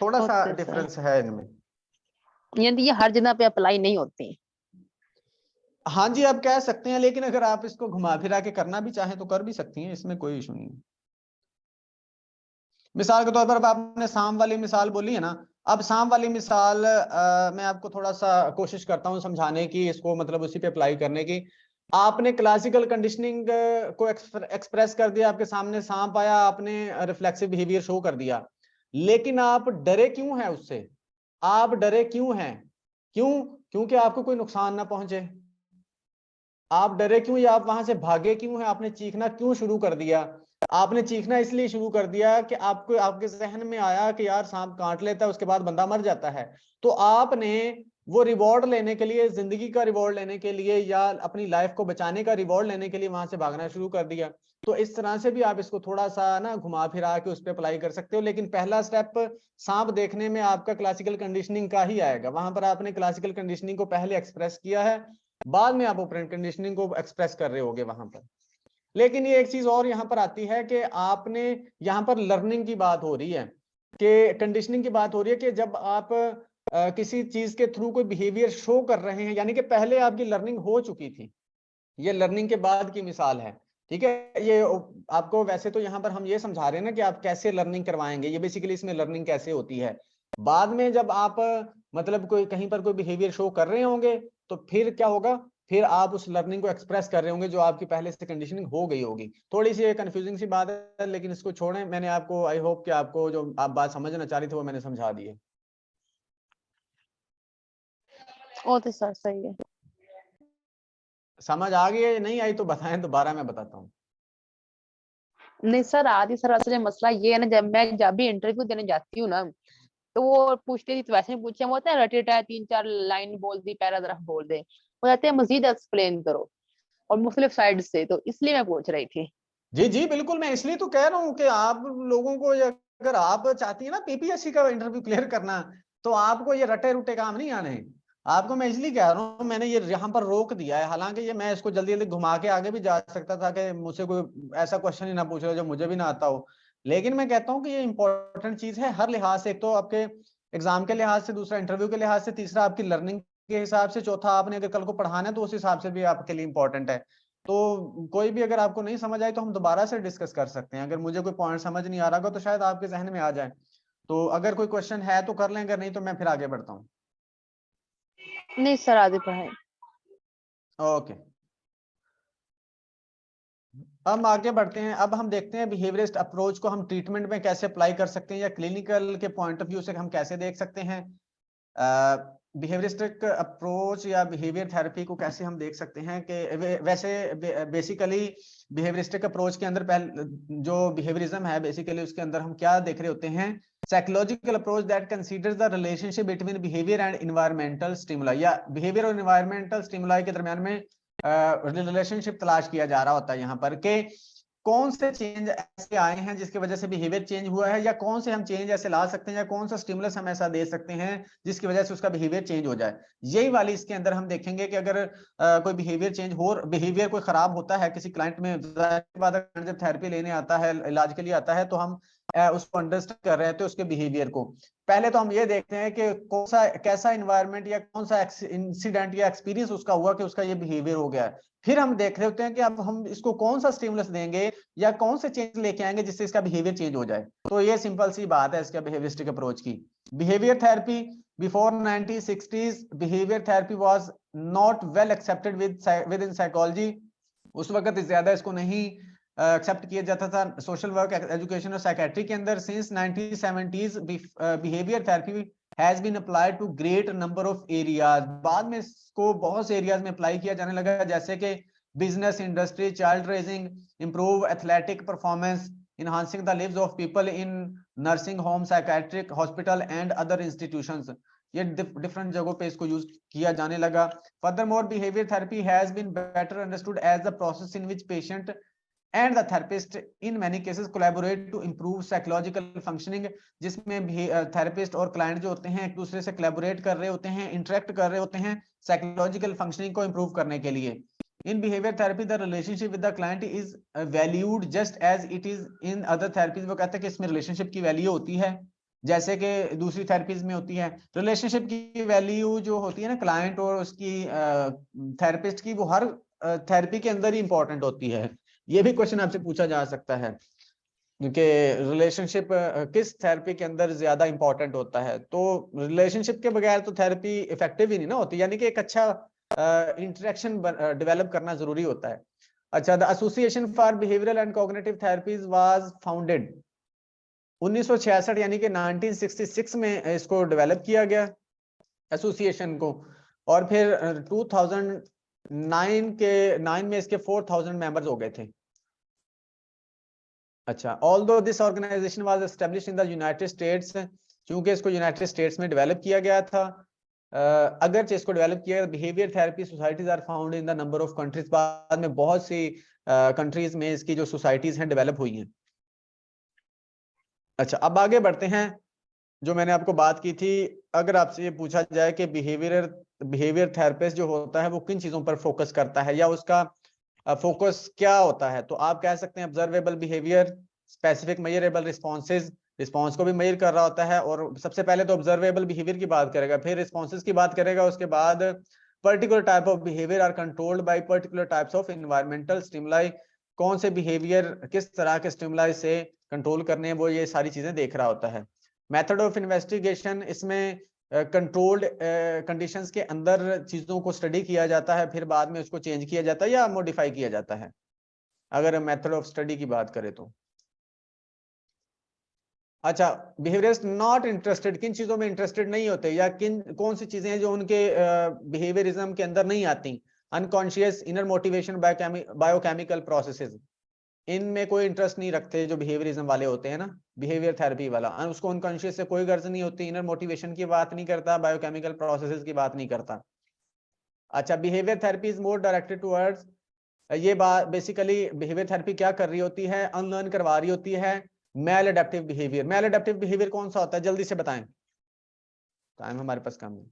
थोड़ा सा ओके सर, डिफरेंस है इनमें। यानी ये हर जगह पे अप्लाई नहीं होती। हाँ जी, आप कह सकते हैं, लेकिन अगर आप इसको घुमा फिरा के करना भी चाहें तो कर भी सकती हैं, इसमें कोई इशू नहीं है। मिसाल के तौर पर अब आपने साम वाली मिसाल बोली है ना, अब साम वाली मिसाल मैं आपको थोड़ा सा कोशिश करता हूँ समझाने की, इसको मतलब उसी पे अप्लाई करने की। आपने क्लासिकल कंडीशनिंग को एक्सप्रेस कर दिया, आपके सामने सांप आया, आपने रिफ्लेक्सिव बिहेवियर शो कर दिया, लेकिन आप डरे क्यों हैं उससे? आप डरे क्यों हैं? क्यों? क्योंकि आपको कोई नुकसान ना पहुंचे। आप डरे क्यों या आप वहां से भागे क्यों हैं? आपने चीखना क्यों शुरू कर दिया? आपने चीखना इसलिए शुरू कर दिया कि आपको आपके जहन में आया कि यार सांप काट लेता है, उसके बाद बंदा मर जाता है। तो आपने वो रिवॉर्ड लेने के लिए, जिंदगी का रिवॉर्ड लेने के लिए या अपनी लाइफ को बचाने का रिवॉर्ड लेने के लिए वहां से भागना शुरू कर दिया। तो इस तरह से भी आप इसको थोड़ा सा ना घुमा फिरा के उस पर अप्लाई कर सकते हो, लेकिन पहला स्टेप सांप देखने में आपका क्लासिकल कंडीशनिंग का ही आएगा। वहां पर आपने क्लासिकल कंडीशनिंग को पहले एक्सप्रेस किया है, बाद में आप ऑपरेंट कंडीशनिंग को एक्सप्रेस कर रहे होगे वहां पर। लेकिन ये एक चीज और यहाँ पर आती है कि आपने यहाँ पर लर्निंग की बात हो रही है, कि कंडीशनिंग की बात हो रही है कि जब आप किसी चीज के थ्रू कोई बिहेवियर शो कर रहे हैं, यानी कि पहले आपकी लर्निंग हो चुकी थी, ये लर्निंग के बाद की मिसाल है। ठीक है, ये आपको वैसे तो यहाँ पर हम ये समझा रहे हैं ना कि आप कैसे लर्निंग करवाएंगे, ये बेसिकली इसमें लर्निंग कैसे होती है। बाद में जब आप मतलब कोई कहीं पर कोई बिहेवियर शो कर रहे होंगे, तो फिर क्या होगा? फिर आप उस लर्निंग को एक्सप्रेस कर रहे होंगे जो आपकी पहले से कंडीशनिंग हो गई होगी। थोड़ी सी कंफ्यूजिंग सी बात है, लेकिन इसको छोड़ें, मैंने आपको आई होप कि आपको जो आप बात समझना चाह रही थी वो मैंने समझा दी है। ओ तो सर सही है। समझ आ गई है? नहीं आई तो बताएं, दोबारा मैं बताता हूँ। नहीं सर, आदि सर असल में मसला ये है ना, जब भी इंटरव्यू देने जाती हूँ ना, तो वो पूछते थी तो वैसे ही पूछे, हम होता है रटे रटाए 3-4 लाइन बोल दी, पैराग्राफ बोल दे, वो कहते हैं मजीद एक्सप्लेन करो और मुख्तलिफ साइड से, तो इसलिए मैं पूछ रही थी। जी जी बिल्कुल, मैं इसलिए तो कह रहा हूँ कि आप लोगों को अगर आप चाहती है ना पीपीएससी का इंटरव्यू क्लियर करना, तो आपको ये रटे रुटे काम नहीं आने। आपको मैं इसलिए कह रहा हूँ, मैंने ये यहाँ पर रोक दिया है, हालांकि ये मैं इसको जल्दी जल्दी घुमा के आगे भी जा सकता था कि मुझसे कोई ऐसा क्वेश्चन ही ना पूछ रहे जो मुझे भी ना आता हो। लेकिन मैं कहता हूँ कि ये इंपॉर्टेंट चीज है हर लिहाज से, एक तो आपके एग्जाम के लिहाज से, दूसरा इंटरव्यू के लिहाज से, तीसरा आपकी लर्निंग के हिसाब से, चौथा आपने अगर कल को पढ़ाना है तो उस हिसाब से भी आपके लिए इंपॉर्टेंट है। तो कोई भी अगर आपको नहीं समझ आए तो हम दोबारा से डिस्कस कर सकते हैं। अगर मुझे कोई पॉइंट समझ नहीं आ रहा होगा तो शायद आपके जहन में आ जाए, तो अगर कोई क्वेश्चन है तो कर लें, अगर नहीं तो मैं फिर आगे बढ़ता हूँ। नहीं सर, आगे पढ़ाए। ओके, अब आगे बढ़ते हैं। अब हम देखते हैं बिहेवियरिस्ट अप्रोच को हम ट्रीटमेंट में कैसे अप्लाई कर सकते हैं, या क्लिनिकल के पॉइंट ऑफ व्यू से हम कैसे देख सकते हैं। बिहेवियरिस्टिक अप्रोच या बिहेवियर थेरेपी को कैसे हम देख सकते हैं कि वैसे बेसिकली बिहेवियरिस्टिक अप्रोच के अंदर पहले जो बिहेवियरिज्म है, बेसिकली उसके अंदर हम क्या देख रहे होते हैं? Psychological approach that considers the relationship between behaviour and environmental stimuli, या बिहेवियर और एनवायरमेंटल स्टिमुलाई के दरमियान में रिलेशनशिप तलाश किया जा रहा होता है यहाँ पर, के कौन से चेंज ऐसे आए हैं जिसकी वजह से बिहेवियर चेंज हुआ है, या कौन से हम चेंज ऐसे ला सकते हैं, या कौन सा स्टिमुलस हम ऐसा दे सकते हैं जिसकी वजह से उसका बिहेवियर चेंज हो जाए। यही वाली इसके अंदर हम देखेंगे कि अगर कोई बिहेवियर चेंज हो, बिहेवियर कोई खराब होता है किसी क्लाइंट में, जब थेरेपी लेने आता है, इलाज के लिए आता है, तो हम उसको अंडरस्टैंड कर रहे थे उसके बिहेवियर को। पहले तो हम ये देखते हैं कि कौन सा कैसा इन्वायरमेंट या कौन सा इंसिडेंट या एक्सपीरियंस उसका हुआ कि उसका ये बिहेवियर हो गया है। फिर हम देख रहे होते हैं कि अब हम इसको कौन सा स्टिमुलस देंगे या कौन से चेंज लेके आएंगे जिससे इसका बिहेवियर चेंज हो जाए। तो ये सिंपल सी बात है इसका बिहेवियरिस्टिक अप्रोच की। Behaviour therapy before 1960s behaviour therapy was not well accepted within psychology. उस वक्त ज्यादा इसको नहीं एक्सेप्ट किया जाता था सोशल वर्क, एजुकेशन और साइकेट्री के अंदर। Since 1970s behaviour therapy has been applied to great number of areas. बाद में इसको बहुत से एरियाज में अप्लाई किया जाने लगा, जैसे कि business, industry, child raising, improve athletic performance, enhancing the lives of people in nursing home, psychiatric hospital and other institutions। ये डिफरेंट जगहों पे इसको यूज किया जाने लगा। Furthermore, behavior therapy has been better understood as the process in which patient and the therapist in many cases collaborate to improve psychological functioning, जिसमें therapist और client जो होते हैं एक दूसरे से कोलैबोरेट कर रहे होते हैं, इंटरेक्ट कर रहे होते हैं साइकोलॉजिकल फंक्शनिंग को इंप्रूव करने के लिए। In behavior therapy, the relationship with the client is valued just as it is in other therapies। वो कहते हैं कि इसमें रिलेशनशिप की वैल्यू होती है जैसे कि दूसरी थेरेपीज में होती है। रिलेशनशिप की वैल्यू जो होती है ना क्लाइंट और उसकी थेरेपिस्ट की, वो हर थेरेपी के अंदर ही इंपॉर्टेंट होती है। ये भी क्वेश्चन आपसे पूछा जा सकता है कि रिलेशनशिप किस थेरेपी के अंदर ज्यादा इंपॉर्टेंट होता है। तो रिलेशनशिप के बगैर तो थेरेपी इफेक्टिव ही नहीं ना होती, यानी कि एक अच्छा इंटरेक्शन डेवलप करना जरूरी होता है। अच्छा, the association for behavioural and cognitive therapies was founded 1966 यानी कि 1966 में इसको डेवलप किया गया एसोसिएशन को, और फिर 2009 में इसके 4000 मेंबर्स हो गए थे। अच्छा, although this organisation was established in the United States, क्योंकि इसको यूनाइटेड स्टेट्स में डेवलप किया गया था। अगरचे इसको डेवलप किया, behaviour therapy societies are found in the number of countries. बाद में बहुत सी कंट्रीज में इसकी जो सोसाइटीज हैं डेवलप हुई हैं। अच्छा, अब आगे बढ़ते हैं। जो मैंने आपको बात की थी, अगर आपसे ये पूछा जाए कि बिहेवियर थेरेपिस्ट जो होता है वो किन चीजों पर फोकस करता है या उसका फोकस क्या होता है, तो आप कह सकते हैं observable behaviour, specific measurable responses, response को भी मेजर कर रहा होता है। और सबसे पहले तो ऑब्जर्वेबल बिहेवियर की बात करेगा, फिर रिस्पॉन्सेज की बात करेगा, उसके बाद particular type of behaviour are controlled by particular types of environmental stimuli. कौन से बिहेवियर किस तरह के स्टिमुलाई से कंट्रोल करने हैं, वो ये सारी चीजें देख रहा होता है। मेथड ऑफ इन्वेस्टिगेशन, इसमें कंट्रोल्ड कंडीशंस के अंदर चीजों को स्टडी किया जाता है, फिर बाद में उसको चेंज किया जाता है या मॉडिफाई किया जाता है, अगर मेथड ऑफ स्टडी की बात करें तो। अच्छा, बिहेवियरिस्ट नॉट इंटरेस्टेड, किन चीजों में इंटरेस्टेड नहीं होते या कौन सी चीजें हैं जो उनके बिहेवियरिज्म के अंदर नहीं आती। Unconscious inner motivation biochemical processes, इनमें कोई इंटरेस्ट नहीं रखते जो बिहेवियरिज्म वाले होते हैं ना, बिहेवियर थेरेपी वाला, उसको अनकॉन्शियस से कोई गर्ज नहीं होती, इनर मोटिवेशन की बात नहीं करता, बायोकेमिकल प्रोसेसेस की बात नहीं करता। अच्छा, behaviour therapy is more directed towards, ये बात बेसिकली बिहेवियर थेरेपी क्या कर रही होती है, अनलर्न करवा रही होती है मैल एडेप्टिव बिहेवियर। मैल एडेप्टिव बिहेवियर कौन सा होता है, जल्दी से बताएं, टाइम हमारे पास कम है।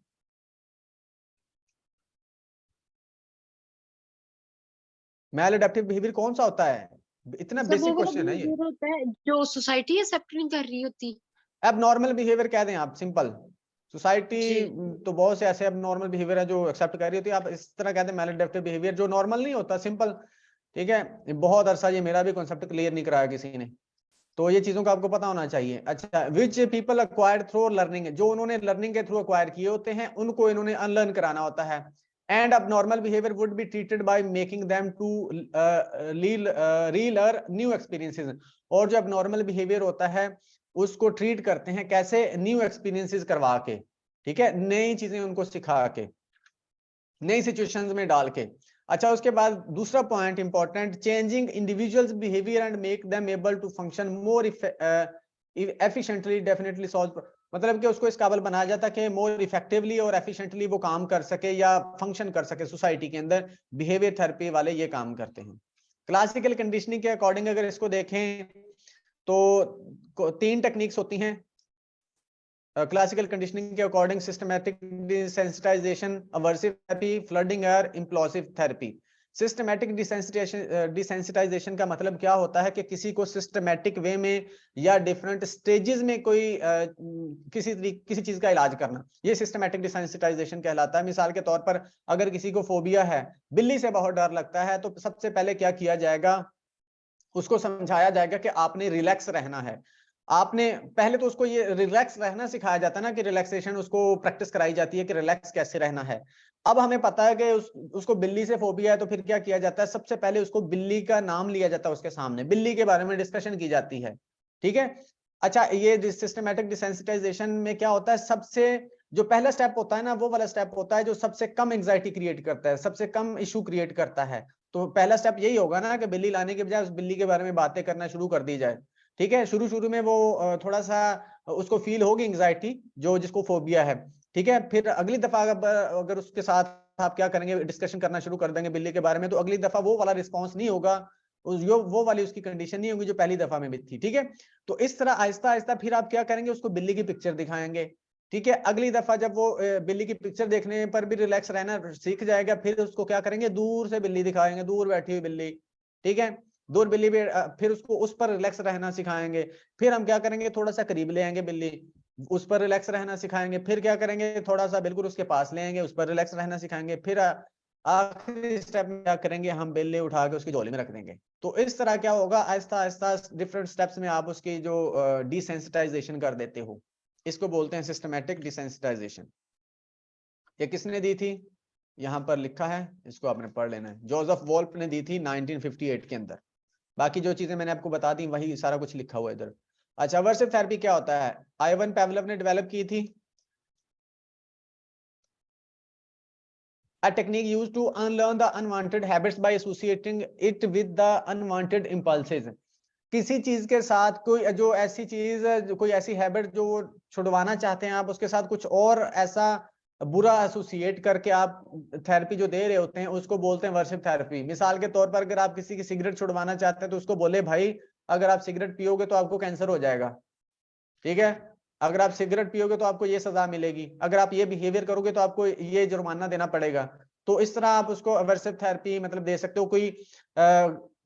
मैल एडेप्टिव बिहेवियर कौन सा होता है, इतना बेसिक क्वेश्चन है ये। होता है जो सोसाइटी एक्सेप्ट नहीं कर रही होती। अब नॉर्मल बिहेवियर कह दें आप, सिंपल। सोसाइटी तो बहुत से ऐसे अब नॉर्मल बिहेवियर है जो एक्सेप्ट कर रही होती है, आप इस तरह कहते हैं मैलएडेप्टिव बिहेवियर जो नॉर्मल नहीं होता, सिंपल। ठीक है, बहुत अरसा ये मेरा भी कॉन्सेप्ट क्लियर नहीं कराया किसी ने, तो ये चीजों का आपको पता होना चाहिए। अच्छा, which people acquired through learning, जो उन्होंने लर्निंग के थ्रू अक्वायर किए होते हैं उनको इन्होंने अनलर्न कराना होता है। And abnormal behaviour would be treated by making them to relearn new experiences, और जो अब नॉर्मल बिहेवियर होता है उसको ट्रीट करते हैं कैसे, न्यू एक्सपीरियंसेस करवा के, ठीक है, नई चीजें उनको सिखा के, नई सिचुएशंस में डाल के। अच्छा, उसके बाद दूसरा point important, changing individual's behaviour and make them able to function more efficiently definitely solve, मतलब कि उसको इस काबिल बनाया जाता है कि मोर इफेक्टिवली और एफिशिएंटली वो काम कर सके या फंक्शन कर सके सोसाइटी के अंदर। बिहेवियर थेरेपी वाले ये काम करते हैं। क्लासिकल कंडीशनिंग के अकॉर्डिंग अगर इसको देखें तो 3 टेक्निक्स होती हैं क्लासिकल कंडीशनिंग के according, systematic desensitisation, aversive therapy, flooding और इम्प्लोसिव थेरेपी। सिस्टमैटिक डिसेंसिटाइजेशन का मतलब क्या होता है कि किसी को सिस्टमैटिक वे में या डिफरेंट स्टेजेस में कोई किसी चीज का इलाज करना, ये सिस्टमैटिक डिसेंसिटाइजेशन कहलाता है। मिसाल के तौर पर अगर किसी को फोबिया है, बिल्ली से बहुत डर लगता है, तो सबसे पहले क्या किया जाएगा, उसको समझाया जाएगा कि आपने रिलैक्स रहना है। आपने पहले तो उसको ये रिलैक्स रहना सिखाया जाता है ना, कि रिलैक्सेशन उसको प्रैक्टिस कराई जाती है कि रिलैक्स कैसे रहना है। अब हमें पता है कि उसको बिल्ली से फोबिया है, तो फिर क्या किया जाता है, सबसे पहले उसको बिल्ली का नाम लिया जाता है, उसके सामने बिल्ली के बारे में डिस्कशन की जाती है, ठीक है। अच्छा, ये सिस्टमैटिक डिसेंसिटाइजेशन में क्या होता है, सबसे जो पहला स्टेप होता है ना, वो वाला स्टेप होता है जो सबसे कम एंजाइटी क्रिएट करता है, सबसे कम इशू क्रिएट करता है। तो पहला स्टेप यही होगा ना कि बिल्ली लाने के बजाय उस बिल्ली के बारे में बातें करना शुरू कर दी जाए, ठीक है। शुरू शुरू में वो थोड़ा सा उसको फील होगी एंजाइटी, जो जिसको फोबिया है, ठीक है। फिर अगली दफा अगर उसके साथ आप क्या करेंगे, डिस्कशन करना शुरू कर देंगे बिल्ली के बारे में, तो अगली दफा वो वाला रिस्पॉन्स नहीं होगा, वो वाली उसकी कंडीशन नहीं होगी जो पहली दफा में भी थी, ठीक है। तो इस तरह आहिस्ता आहिस्ता फिर आप क्या करेंगे, उसको बिल्ली की पिक्चर दिखाएंगे, ठीक है। अगली दफा जब वो बिल्ली की पिक्चर देखने पर भी रिलैक्स रहना सीख जाएगा, फिर उसको क्या करेंगे, दूर से बिल्ली दिखाएंगे, दूर बैठी हुई बिल्ली, ठीक है, दूर बिल्ली भी, फिर उसको उस पर रिलैक्स रहना सिखाएंगे। फिर हम क्या करेंगे, थोड़ा सा करीब ले आएंगे बिल्ली, उस पर रिलैक्स रहना सिखाएंगे। फिर क्या करेंगे, थोड़ा सा बिल्कुल उसके पास ले आएंगे, उस पर रिलैक्स रहना सिखाएंगे। फिर आखिरी स्टेप में क्या करेंगे, हम बिल्ली उठा के उसकी झोली में रख देंगे। तो इस तरह क्या होगा, आहिस्ता आहिस्ता डिफरेंट स्टेप्स में आप उसकी जो डिसेंसिटाइजेशन कर देते हो, इसको बोलते हैं सिस्टमैटिक डिसेंसिटाइजेशन। ये किसने दी थी, यहां पर लिखा है, इसको आपने पढ़ लेना है। जोसेफ वोल्फ ने दी थी 1958 के अंदर। बाकी जो चीजें मैंने आपको बता दी वही सारा कुछ लिखा हुआ है इधर। अच्छा, अवर्सिव थेरेपी क्या होता है, आइवन पेवलोव ने डेवलप की थी। A technique used to unlearn the unwanted habits by associating it with the unwanted impulses. किसी चीज के साथ कोई जो ऐसी चीज, कोई ऐसी हैबिट जो वो छुड़वाना चाहते हैं आप, उसके साथ कुछ और ऐसा बुरा एसोसिएट करके आप थेरेपी जो दे रहे होते हैं, उसको बोलते हैं वर्शिप थेरेपी। मिसाल के तौर पर अगर आप किसी की सिगरेट छुड़वाना चाहते हैं, तो उसको बोले भाई अगर आप सिगरेट पियोगे तो आपको कैंसर हो जाएगा, ठीक है। अगर आप सिगरेट पियोगे तो आपको ये सजा मिलेगी, अगर आप ये बिहेवियर करोगे तो आपको ये जुर्माना देना पड़ेगा। तो इस तरह आप उसको अवर्सिव थेरेपी मतलब दे सकते हो। कोई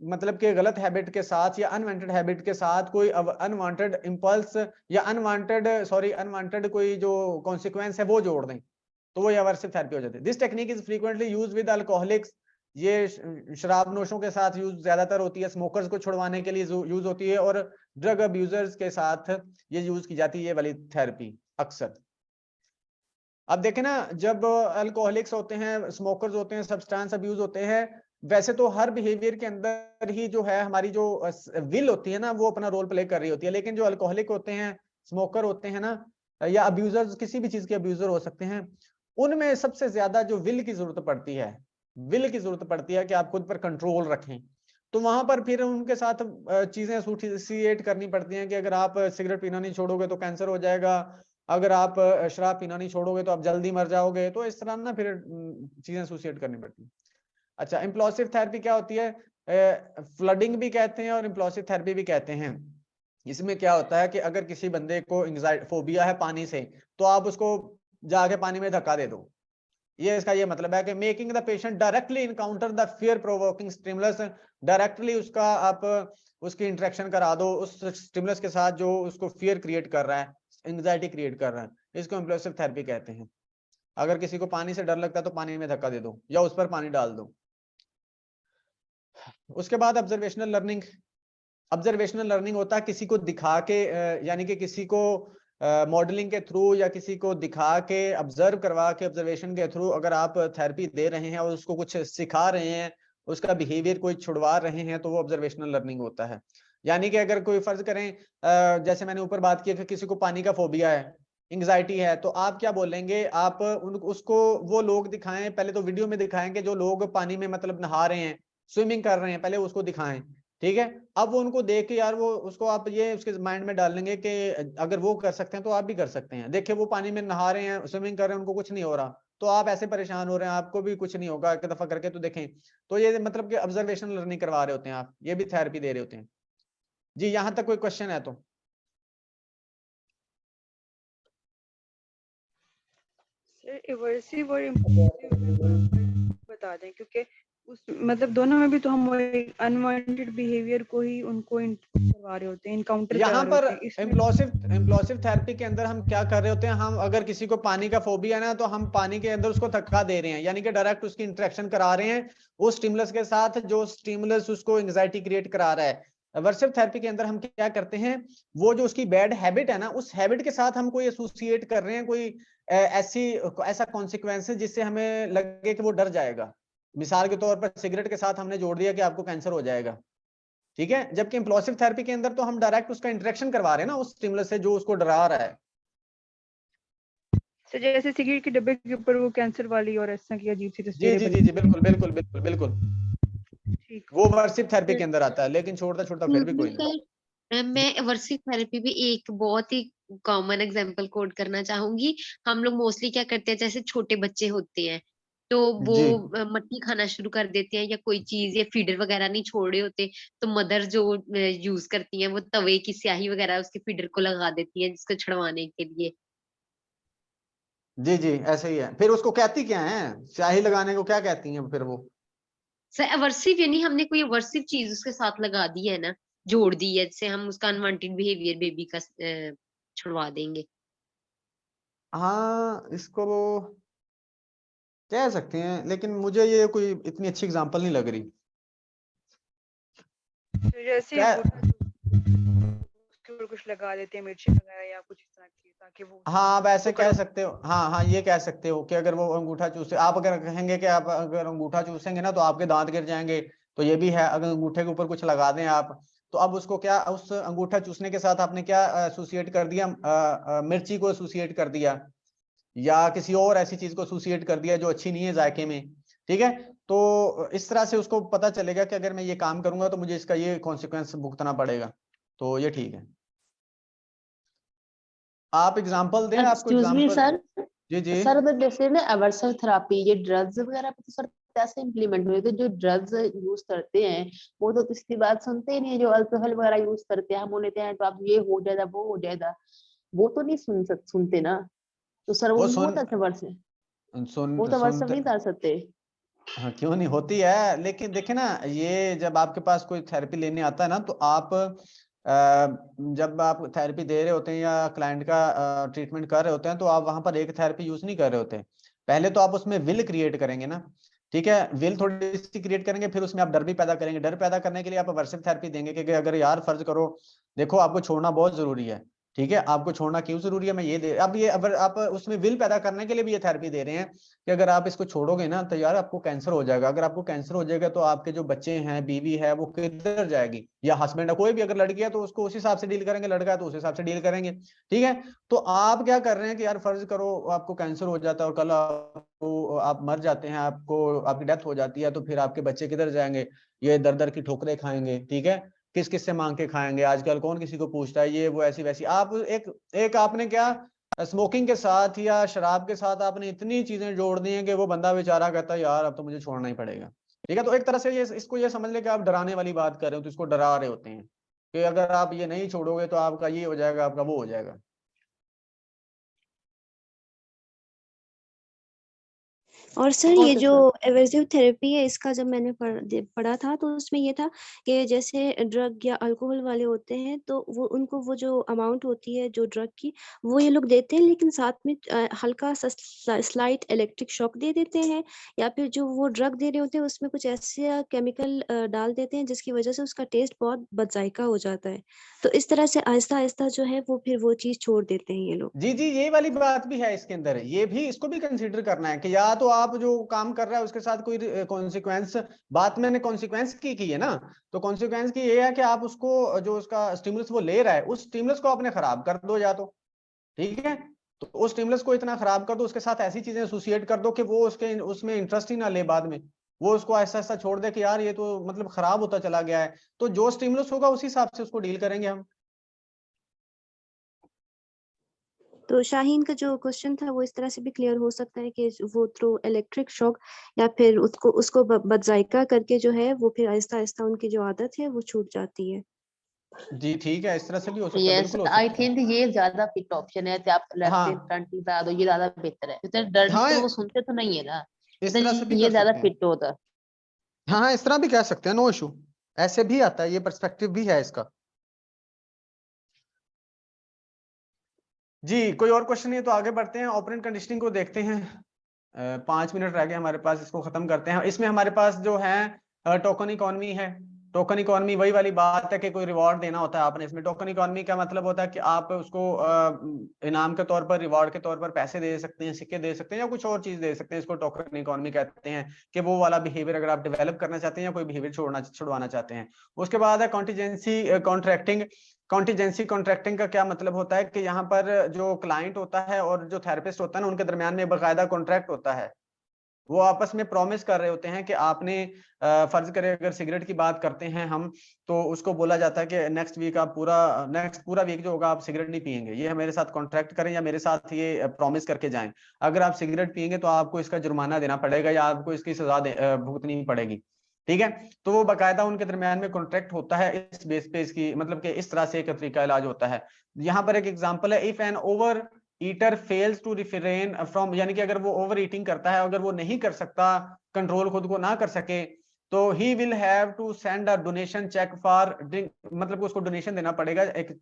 मतलब कि गलत हैबिट के साथ या अनवांटेड हैबिट के साथ कोई अनवांटेड इंपल्स या अनवांटेड कोई जो कॉन्सिक्वेंस है वो जोड़ दें, तो वो अवर्सिव थेरेपी हो जाती है। This technique is frequently used with alcoholics. ये शराब नोशों के साथ यूज ज्यादातर होती है, स्मोकर्स को छुड़वाने के लिए यूज होती है, और ड्रग अब्यूजर्स के साथ ये यूज की जाती है ये वाली थेरेपी अक्सर। अब देखें ना, जब अल्कोहलिक्स होते हैं, स्मोकर्स होते हैं, सब्सटेंस अब्यूज होते हैं, वैसे तो हर बिहेवियर के अंदर ही जो है हमारी जो विल होती है ना, वो अपना रोल प्ले कर रही होती है। लेकिन जो अल्कोहलिक होते हैं, स्मोकर होते हैं ना, या अब्यूजर्स, किसी भी चीज के अब्यूजर हो सकते हैं, उनमें सबसे ज्यादा जो विल की जरूरत पड़ती है, विल की जरूरत पड़ती है कि आप खुद पर कंट्रोल रखें। तो वहां पर फिर उनके साथ चीजें एसोसिएट करनी पड़ती हैं कि अगर आप सिगरेट पीना नहीं छोड़ोगे तो कैंसर हो जाएगा, अगर आप शराब पीना नहीं छोड़ोगे तो आप जल्दी मर जाओगे। तो इस तरह ना फिर चीजें एसोसिएट करनी पड़ती है। अच्छा, इम्प्लोसिव थेरेपी क्या होती है, फ्लडिंग भी कहते हैं और इम्प्लोसिव थेरेपी भी कहते हैं। इसमें क्या होता है कि अगर किसी बंदे को एंजाइटी फोबिया है पानी से, तो आप उसको जाके पानी में धक्का दे दो। ये इसका ये मतलब है कि making the patient directly encounter the fear provoking stimulus. Directly उसका आप उसकी इंटरेक्शन करा दो उस स्टिमुलस के साथ जो उसको फियर क्रिएट कर रहा है, एंजाइटी क्रिएट कर रहा है। इसको इम्प्लोसिव थेरेपी कहते हैं। अगर किसी को पानी से डर लगता है तो पानी में धक्का दे दो या उस पर पानी डाल दो। उसके बाद ऑब्जर्वेशनल लर्निंग। ऑब्जर्वेशनल लर्निंग होता है किसी को दिखा के, यानी कि किसी को मॉडलिंग के थ्रू या किसी को दिखा के, ऑब्जर्व करवा के, ऑब्जर्वेशन के थ्रू अगर आप थेरेपी दे रहे हैं और उसको कुछ सिखा रहे हैं, उसका बिहेवियर कोई छुड़वा रहे हैं, तो वो ऑब्जर्वेशनल लर्निंग होता है। यानी कि अगर कोई फर्ज करें, जैसे मैंने ऊपर बात की कि किसी को पानी का फोबिया है, एंग्जाइटी है, तो आप क्या बोलेंगे, आप उसको वो लोग दिखाएं, पहले तो वीडियो में दिखाएंगे जो लोग पानी में मतलब नहा रहे हैं, स्विमिंग कर रहे हैं, पहले उसको दिखाएं, ठीक है। अब वो उनको देख के यार वो उसको आप ये उसके माइंड में डाल लेंगे कि अगर वो कर सकते हैं तो आप भी कर सकते हैं। देखिए वो पानी में नहा रहे हैं, स्विमिंग कर रहे हैं, उनको कुछ नहीं हो रहा, तो आप ऐसे परेशान हो रहे हैं, आपको भी कुछ नहीं होगा, एक दफा करके तो देखें। तो ये मतलब कि ऑब्जर्वेशनल लर्निंग करवा रहे होते हैं आप, ये भी थेरेपी दे रहे होते हैं जी। यहां तक कोई क्वेश्चन है तो सर इमर्सिव और इम्प्रेसिव बता दें, क्योंकि उस मतलब दोनों में भी तो हम अनवांटेड बिहेवियर को ही उनको करवा रहे होते हैं, इनकाउंटर करा यहाँ रहे पर होते हैं। इसमें इम्प्लोसिव थेरेपी के अंदर हम क्या कर रहे होते हैं, हम अगर किसी को पानी का फोबिया है ना, तो हम पानी के अंदर उसको धक्का दे रहे हैं, यानी कि डायरेक्ट उसकी इंटरेक्शन करा रहे हैं उस स्टिमुलस के साथ जो स्टिमुलस उसको एंजाइटी क्रिएट करा रहा है। अवर्सिव थेरेपी के अंदर हम क्या करते हैं, वो जो उसकी बैड हैबिट है ना, उस हैबिट के साथ हम कोई एसोसिएट कर रहे हैं, कोई ऐसा कॉन्सिक्वेंसेस जिससे हमें लगे कि वो डर जाएगा। मिसाल के तौर पर सिगरेट के साथ हमने जोड़ दिया कि आपको कैंसर हो जाएगा, ठीक है। जबकि इम्प्लोसिव थेरेपी के अंदर तो हम डायरेक्ट उसका इंटरेक्शन करवा रहे हैं ना उस स्टिमुलस से जो उसको डरा रहा है। तो जैसे सिगरेट के डब्बे के ऊपर वो कैंसर वाली और ऐसा की अजीब सी जी तस्वीरें जी जी जी, बिल्कुल बिल्कुल बिल्कुल बिल्कुल, ठीक। वो अवर्सिव थेरेपी के अंदर आता है, लेकिन छोड़ता छोड़ता फिर भी कोई नहीं। सर मैं अवर्सिव थेरेपी भी एक बहुत ही कॉमन एग्जांपल कोट करना चाहूंगी। हम लोग मोस्टली क्या करते हैं, जैसे छोटे बच्चे होते हैं तो वो जी मट्टी खाना शुरू कर देते हैं या कोई चीज या फीडर वगैरह नहीं छोड़े होते, तो मदर जो यूज करती हैं वो तवे की स्याही वगैरह उसके फीडर को लगा देती हैं जिसको छुड़वाने के लिए। जी जी, ऐसे ही है। फिर उसको कहती क्या है, स्याही लगाने को क्या कहती हैं फिर वो? सर अवर्सिव यानी हमने कोई अवर्सिव चीज उसके साथ लगा दी है ना, जोड़ दी है, जिससे हम उसका अनवांटेड बिहेवियर बेबी का छुड़वा देंगे। हाँ, इसको वो कह सकते हैं, लेकिन मुझे ये कोई इतनी अच्छी एग्जांपल नहीं लग रही। तो जैसे क्या, उसके ऊपर कुछ लगा देते हैं, मिर्ची वगैरह या कुछ इस तरह की, ताकि वो हाँ आप ऐसे कह करो। सकते हो, हाँ हाँ ये कह सकते हो कि अगर वो अंगूठा चूसे, आप अगर कहेंगे कि आप अगर अंगूठा चूसेंगे ना तो आपके दांत गिर जाएंगे, तो ये भी है। अगर अंगूठे के ऊपर कुछ लगा दें आप, तो अब उसको क्या, उस अंगूठा चूसने के साथ आपने क्या एसोसिएट कर दिया, मिर्ची को एसोसिएट कर दिया, या किसी और ऐसी चीज को एसोसिएट कर दिया जो अच्छी नहीं है जायके में, ठीक है। तो इस तरह से उसको पता चलेगा कि अगर मैं ये काम करूंगा तो मुझे इसका ये कॉन्सिक्वेंस भुगतना पड़ेगा, तो ये ठीक है। आप एग्जाम्पल दें, आपको एक्सक्यूज मी एग्जाम्पल। सर। जी जी सर तो जैसे ना अवर्सल थेरेपी ये ड्रग्स वगैरह पे तो सर कैसे इम्प्लीमेंट हुए थे? जो ड्रग्स यूज करते हैं वो तो किसी की बात सुनते ही नहीं है। जो अल्कोहल वगैरह यूज करते हैं, हम लेते हैं तो आप ये हो जाएगा वो हो जाएगा, वो तो नहीं सुनते ना। तो सर वो वो सुन कैसे वर्स वो सुन तो वर्स सुनते, नहीं कर सकते। हाँ क्यों नहीं होती है, लेकिन देखे ना, ये जब आपके पास कोई थेरेपी लेने आता है ना, तो आप जब आप थेरेपी दे रहे होते हैं या क्लाइंट का ट्रीटमेंट कर रहे होते हैं, तो आप वहां पर एक थेरेपी यूज नहीं कर रहे होते। पहले तो आप उसमें विल क्रिएट करेंगे ना, ठीक है। विल थोड़ी सी क्रिएट करेंगे, फिर उसमें आप डर भी पैदा करेंगे। डर पैदा करने के लिए आप अवर्सिव थेरेपी देंगे कि अगर यार फर्ज करो, देखो आपको छोड़ना बहुत जरूरी है, ठीक है, आपको छोड़ना क्यों जरूरी है, मैं ये दे, अब ये अगर आप उसमें विल पैदा करने के लिए भी ये थेरेपी दे रहे हैं कि अगर आप इसको छोड़ोगे ना तो यार आपको कैंसर हो जाएगा। अगर आपको कैंसर हो जाएगा तो आपके जो बच्चे हैं, बीवी है, वो किधर जाएगी, या हस्बैंड है, कोई भी अगर लड़की है तो उसको उस हिसाब से डील करेंगे, लड़का है तो उस हिसाब से डील करेंगे, ठीक है। तो आप क्या कर रहे हैं कि यार फर्ज करो आपको कैंसर हो जाता है और कल आपको आप मर जाते हैं, आपको आपकी डेथ हो जाती है, तो फिर आपके बच्चे किधर जाएंगे, ये दर दर की ठोकरें खाएंगे, ठीक है। किस किस से मांग के खाएंगे, आजकल कौन किसी को पूछता है, ये वो ऐसी वैसी। आप एक आपने क्या स्मोकिंग के साथ या शराब के साथ आपने इतनी चीजें जोड़ दी हैं कि वो बंदा बेचारा कहता है यार अब तो मुझे छोड़ना ही पड़ेगा, ठीक है। तो एक तरह से ये इसको ये समझ ले कि आप डराने वाली बात कर रहे हो, तो इसको डरा रहे होते हैं कि अगर आप ये नहीं छोड़ोगे तो आपका ये हो जाएगा, आपका वो हो जाएगा। और सर ये जो एवर्सिव थेरेपी है, इसका जब मैंने पढ़ा था तो उसमें ये था कि जैसे ड्रग या अल्कोहल वाले होते हैं तो वो उनको वो जो अमाउंट होती है जो ड्रग की वो ये लोग देते हैं, लेकिन साथ में हल्का सा स्लाइट इलेक्ट्रिक शॉक दे देते हैं, या फिर जो वो ड्रग दे रहे होते हैं उसमें कुछ ऐसे केमिकल डाल देते हैं जिसकी वजह से उसका टेस्ट बहुत बदजायका हो जाता है। तो इस तरह से आहिस्ता आहिस्ता जो है वो फिर वो चीज छोड़ देते हैं ये लोग। जी जी, ये वाली बात भी है इसके अंदर, ये भी इसको भी कंसीडर करना है कि या तो आप जो काम कर रहा है उसके साथ कोई कॉन्सिक्वेंस, बात मैंने कॉन्सिक्वेंस की है ना, तो कॉन्सिक्वेंस की ये है कि आप उसको जो उसका स्टिमुलस वो ले रहा है उस स्टिमुलस को आपने खराब कर दो, या तो ठीक है, तो उस स्टिमुलस को इतना खराब कर दो, उसके साथ ऐसी चीजें एसोसिएट कर दो कि वो उसके उसमें इंटरेस्ट ही ना ले, बाद में वो उसको ऐसा ऐसा छोड़ दे कि यार ये तो मतलब खराब होता चला गया है। तो जो स्टिमुलस होगा उसी हिसाब से उसको डील करेंगे हम। तो शाहीन का जो क्वेश्चन था वो इस तरह से भी क्लियर हो सकता है कि वो थ्रू इलेक्ट्रिक शॉक या फिर उसको उसको बदजायका करके जो है वो फिर आहिस्ता आहिस्ता उनकी जो आदत है वो छूट जाती है। जी ठीक है, इस तरह से भी हो सकता है, यस बिल्कुल हो आई सकता है। थिंक ये ज्यादा फिट ऑप्शन है कि आप लेफ्ट इन हाँ फ्रंट बता दो, ये ज्यादा बेहतर है। इतने डर हाँ, तो वो सुनते तो नहीं है ना, इस तरह से भी इतने ये कर ज्यादा सकते हैं। फिट होता। हाँ, इस तरह भी कह सकते हैं, नो इशू, ऐसे भी आता है, ये पर्सपेक्टिव भी है इसका। जी, कोई और क्वेश्चन नहीं है तो आगे बढ़ते हैं, ऑपरेंट कंडीशनिंग को देखते हैं। 5 मिनट रह गए हमारे पास, इसको खत्म करते हैं। इसमें हमारे पास जो है टोकन इकोनॉमी है। टोकन इकोनॉमी वही वाली बात है कि कोई रिवॉर्ड देना होता है आपने। इसमें टोकन इकोनॉमी का मतलब होता है कि आप उसको इनाम के तौर पर, रिवॉर्ड के तौर पर पैसे दे सकते हैं, सिक्के दे सकते हैं, या कुछ और चीज दे सकते हैं। इसको टोकन इकोनॉमी कहते हैं कि वो वाला बिहेवियर अगर आप डेवलप करना चाहते हैं या कोई बिहेवियर छुड़वाना चाहते हैं। उसके बाद है कॉन्टीजेंसी कॉन्ट्रैक्टिंग। कॉन्टीजेंसी कॉन्ट्रैक्टिंग का क्या मतलब होता है कि यहाँ पर जो क्लाइंट होता है और जो थेरेपिस्ट होता है ना, उनके दरमियान में बाकायदा कॉन्ट्रैक्ट होता है। वो आपस में प्रॉमिस कर रहे होते हैं कि आपने फर्ज करें अगर सिगरेट की बात करते हैं हम, तो उसको बोला जाता है कि नेक्स्ट पूरा वीक जो होगा आप सिगरेट नहीं पिएंगे, ये मेरे साथ कॉन्ट्रैक्ट करें या मेरे साथ ये प्रॉमिस करके जाएं। अगर आप सिगरेट पिएंगे तो आपको इसका जुर्माना देना पड़ेगा या आपको इसकी सजा भुगतनी पड़ेगी। ठीक है, तो वो बाकायदा उनके दरमियान में कॉन्ट्रैक्ट होता है इस बेस पे, इसकी मतलब कि इस तरह से एक तरीका इलाज होता है। यहाँ पर एक एग्जांपल है, if an overeater fails to refrain from, यानी कि अगर वो ओवर ईटिंग करता है, अगर वो नहीं कर सकता, कंट्रोल खुद को ना कर सके, तो he will have to send a donation cheque for drink, मतलब उसको डोनेशन देना पड़ेगा, एक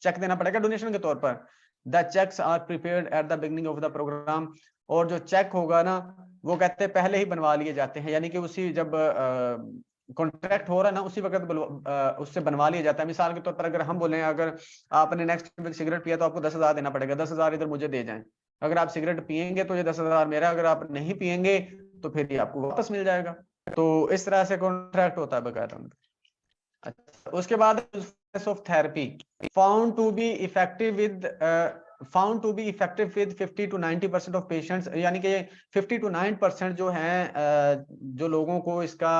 चेक देना पड़ेगा डोनेशन के तौर पर। The cheques are prepared at the beginning of the programme. और जो चेक होगा ना, वो कहते हैं पहले ही बनवा लिए जाते हैं, यानी कि उसी जब कॉन्ट्रैक्ट हो रहा है ना, उसी वक्त उससे बनवा लिया जाता है। मिसाल के तौर पर अगर हम बोले अगर आपने नेक्स्ट वीक सिगरेट पिया तो आपको 10,000 देना पड़ेगा, 10,000 इधर मुझे दे जाएं। अगर आप सिगरेट पियेंगे तो ये 10,000 मेरा, अगर आप नहीं पियेंगे तो फिर ये आपको वापस मिल जाएगा। तो इस तरह से कॉन्ट्रैक्ट होता है बकायदा उनका। अच्छा, उसके बाद of therapy found to be effective with 50 to 90% of patients, यानी कि 50 to 9% जो हैं जो लोगों को इसका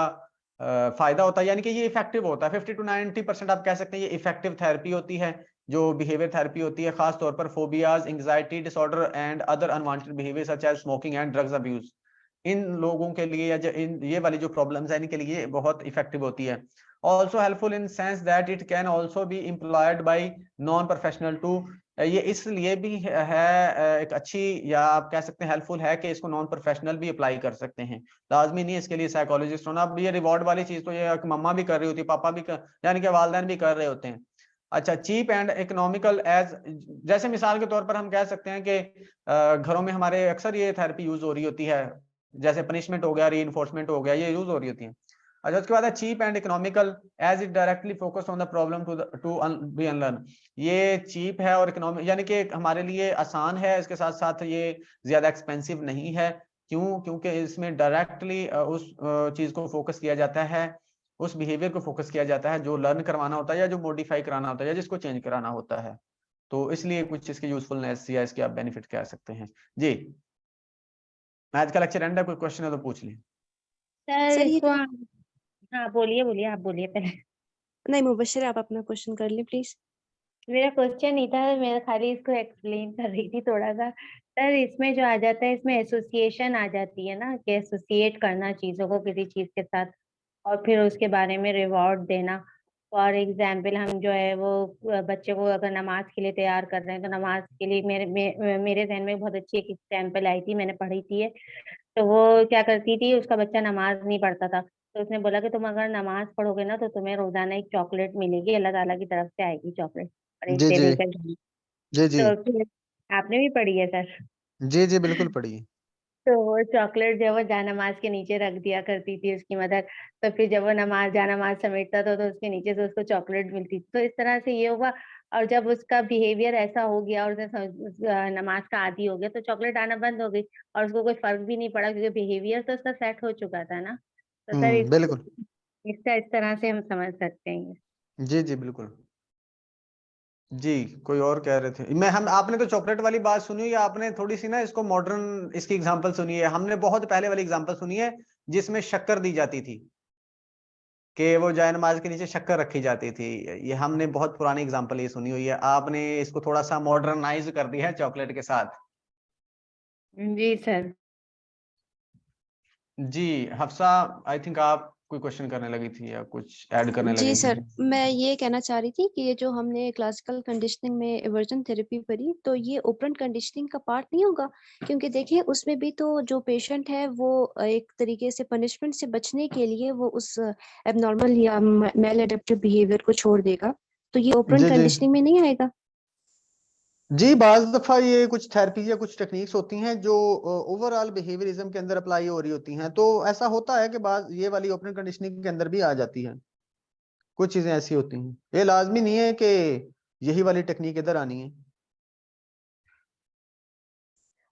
फायदा होता है, यानी कि ये इफेक्टिव होता है। 50 to 90% आप कह सकते हैं ये इफेक्टिव थेरेपी होती है, जो बिहेवियर थेरेपी होती है, खास तौर पर phobias, anxiety disorder and other unwanted behaviour such as smoking and drugs abuse. इन लोगों के लिए या ये वाली जो प्रॉब्लम्स है इनके लिए बहुत इफेक्टिव होती है। Also helpful in sense that it can also be employed by non professional too. ये इसलिए भी है एक अच्छी, या आप कह सकते हैं हेल्पफुल है कि इसको नॉन प्रोफेशनल भी अप्लाई कर सकते हैं। लाजमी नहीं इसके लिए साइकोलॉजिस्ट होना। अब ये रिवॉर्ड वाली चीज तो ये मम्मा भी कर रही होती है, पापा भी यानी कि वालिदैन भी कर रहे होते हैं। अच्छा, चीप एंड इकोनॉमिकल एज, जैसे मिसाल के तौर पर हम कह सकते हैं कि घरों में हमारे अक्सर ये थेरेपी यूज हो रही होती है, जैसे पनिशमेंट हो गया, रीइंफोर्समेंट हो गया, ये यूज हो रही होती है। अच्छा, उसके बाद है cheap and economical as it directly focus on the problem to be unlearn. ये चीप है और इकोनॉमिक, यानी कि हमारे लिए आसान है, इसके साथ साथ ये ज्यादा एक्सपेंसिव नहीं है। क्यों? क्योंकि इसमें डायरेक्टली उस चीज को फोकस किया जाता है, उस बिहेवियर को फोकस किया जाता है जो लर्न करवाना होता है या जो मॉडिफाई कराना होता है या जिसको चेंज कराना होता है। तो इसलिए कुछ इसकी यूजफुलनेस या इसके आप बेनिफिट कह सकते हैं। जी, आज का लेक्चर एंड है, कोई क्वेश्चन है तो पूछ लीजिए। सर सर ये इसको हाँ बोलिए आप बोलिए पहले। नहीं, मुबश्शिर आप अपना क्वेश्चन कर लें प्लीज। मेरा क्वेश्चन नहीं था, मैं खाली इसको एक्सप्लेन कर रही थी थोड़ा सा। सर इसमें जो आ जाता है, इसमें एसोसिएशन आ जाती है ना, कि एसोसिएट करना चीजों को किसी चीज के साथ और फिर उसके बारे में रिवॉर्ड देना। फॉर एग्जाम्पल हम जो है वो बच्चे को अगर नमाज के लिए तैयार कर रहे हैं, तो नमाज के लिए मेरे ज़हन में बहुत अच्छी एक एग्जाम्पल आई थी, मैंने पढ़ी थी ये। तो वो क्या करती थी, उसका बच्चा नमाज नहीं पढ़ता था, तो उसने बोला कि तुम अगर नमाज पढ़ोगे ना तो तुम्हें रोजाना एक चॉकलेट मिलेगी, अल्लाह ताला की तरफ से आएगी चॉकलेट और एक जी दे जी देकर। जी जी तो फिर आपने भी पढ़ी है सर? जी जी बिल्कुल पढ़िए। तो वो चॉकलेट जो है वो जानमाज के नीचे रख दिया करती थी उसकी मदर। तो फिर जब वो जानमाज समेटता था तो उसके नीचे से उसको चॉकलेट मिलती थी। तो इस तरह से ये हुआ, और जब उसका बिहेवियर ऐसा हो गया और नमाज का आदी हो गया, तो चॉकलेट आना बंद हो गई और उसको कोई फर्क भी नहीं पड़ा, क्योंकि बिहेवियर तो उसका सेट हो चुका था ना। तो सर बिल्कुल। इसका इस तरह से हम समझ सकते हैं। जी जी बिल्कुल। जी, कोई और कह रहे थे? मैं हम आपने तो चॉकलेट वाली बात सुनी है, आपने थोड़ी सी ना इसको मॉडर्न इसकी एग्जांपल सुनी है। हमने बहुत पहले वाली एग्जांपल सुनी है जिसमें शक्कर दी जाती थी, कि वो जाय नमाज के नीचे शक्कर रखी जाती थी। ये हमने बहुत पुरानी एग्जांपल ये सुनी हुई है, आपने इसको थोड़ा सा मॉडर्नाइज कर दिया है चॉकलेट के साथ। जी सर। जी, हफ्सा, आई थिंक आप कोई क्वेश्चन करने लगी थी या कुछ ऐड करने जी लगी सर, थी? मैं ये कहना चाह रही थी कि ये जो हमने क्लासिकल कंडीशनिंग में एवर्जन थेरेपी पढ़ी, तो ये ओपरेंट कंडीशनिंग का पार्ट नहीं होगा? क्योंकि देखिए उसमें भी तो जो पेशेंट है वो एक तरीके से पनिशमेंट से बचने के लिए वो उस एबनॉर्मल या मेल एडेप्टिव बिहेवियर को छोड़ देगा, तो ये ओपरेंट जी जी कंडीशनिंग में नहीं आएगा? जी, बाज दफा ये कुछ थेरेपी या कुछ टेक्निक्स होती हैं जो ओवरऑल बिहेवियरिज्म के अंदर अप्लाई हो रही होती हैं, तो ऐसा होता है कि बाज ये वाली ओपन कंडीशनिंग के अंदर भी आ जाती है। कुछ चीजें ऐसी होती हैं, ये लाजमी नहीं है कि यही वाली टेक्निक इधर आनी है।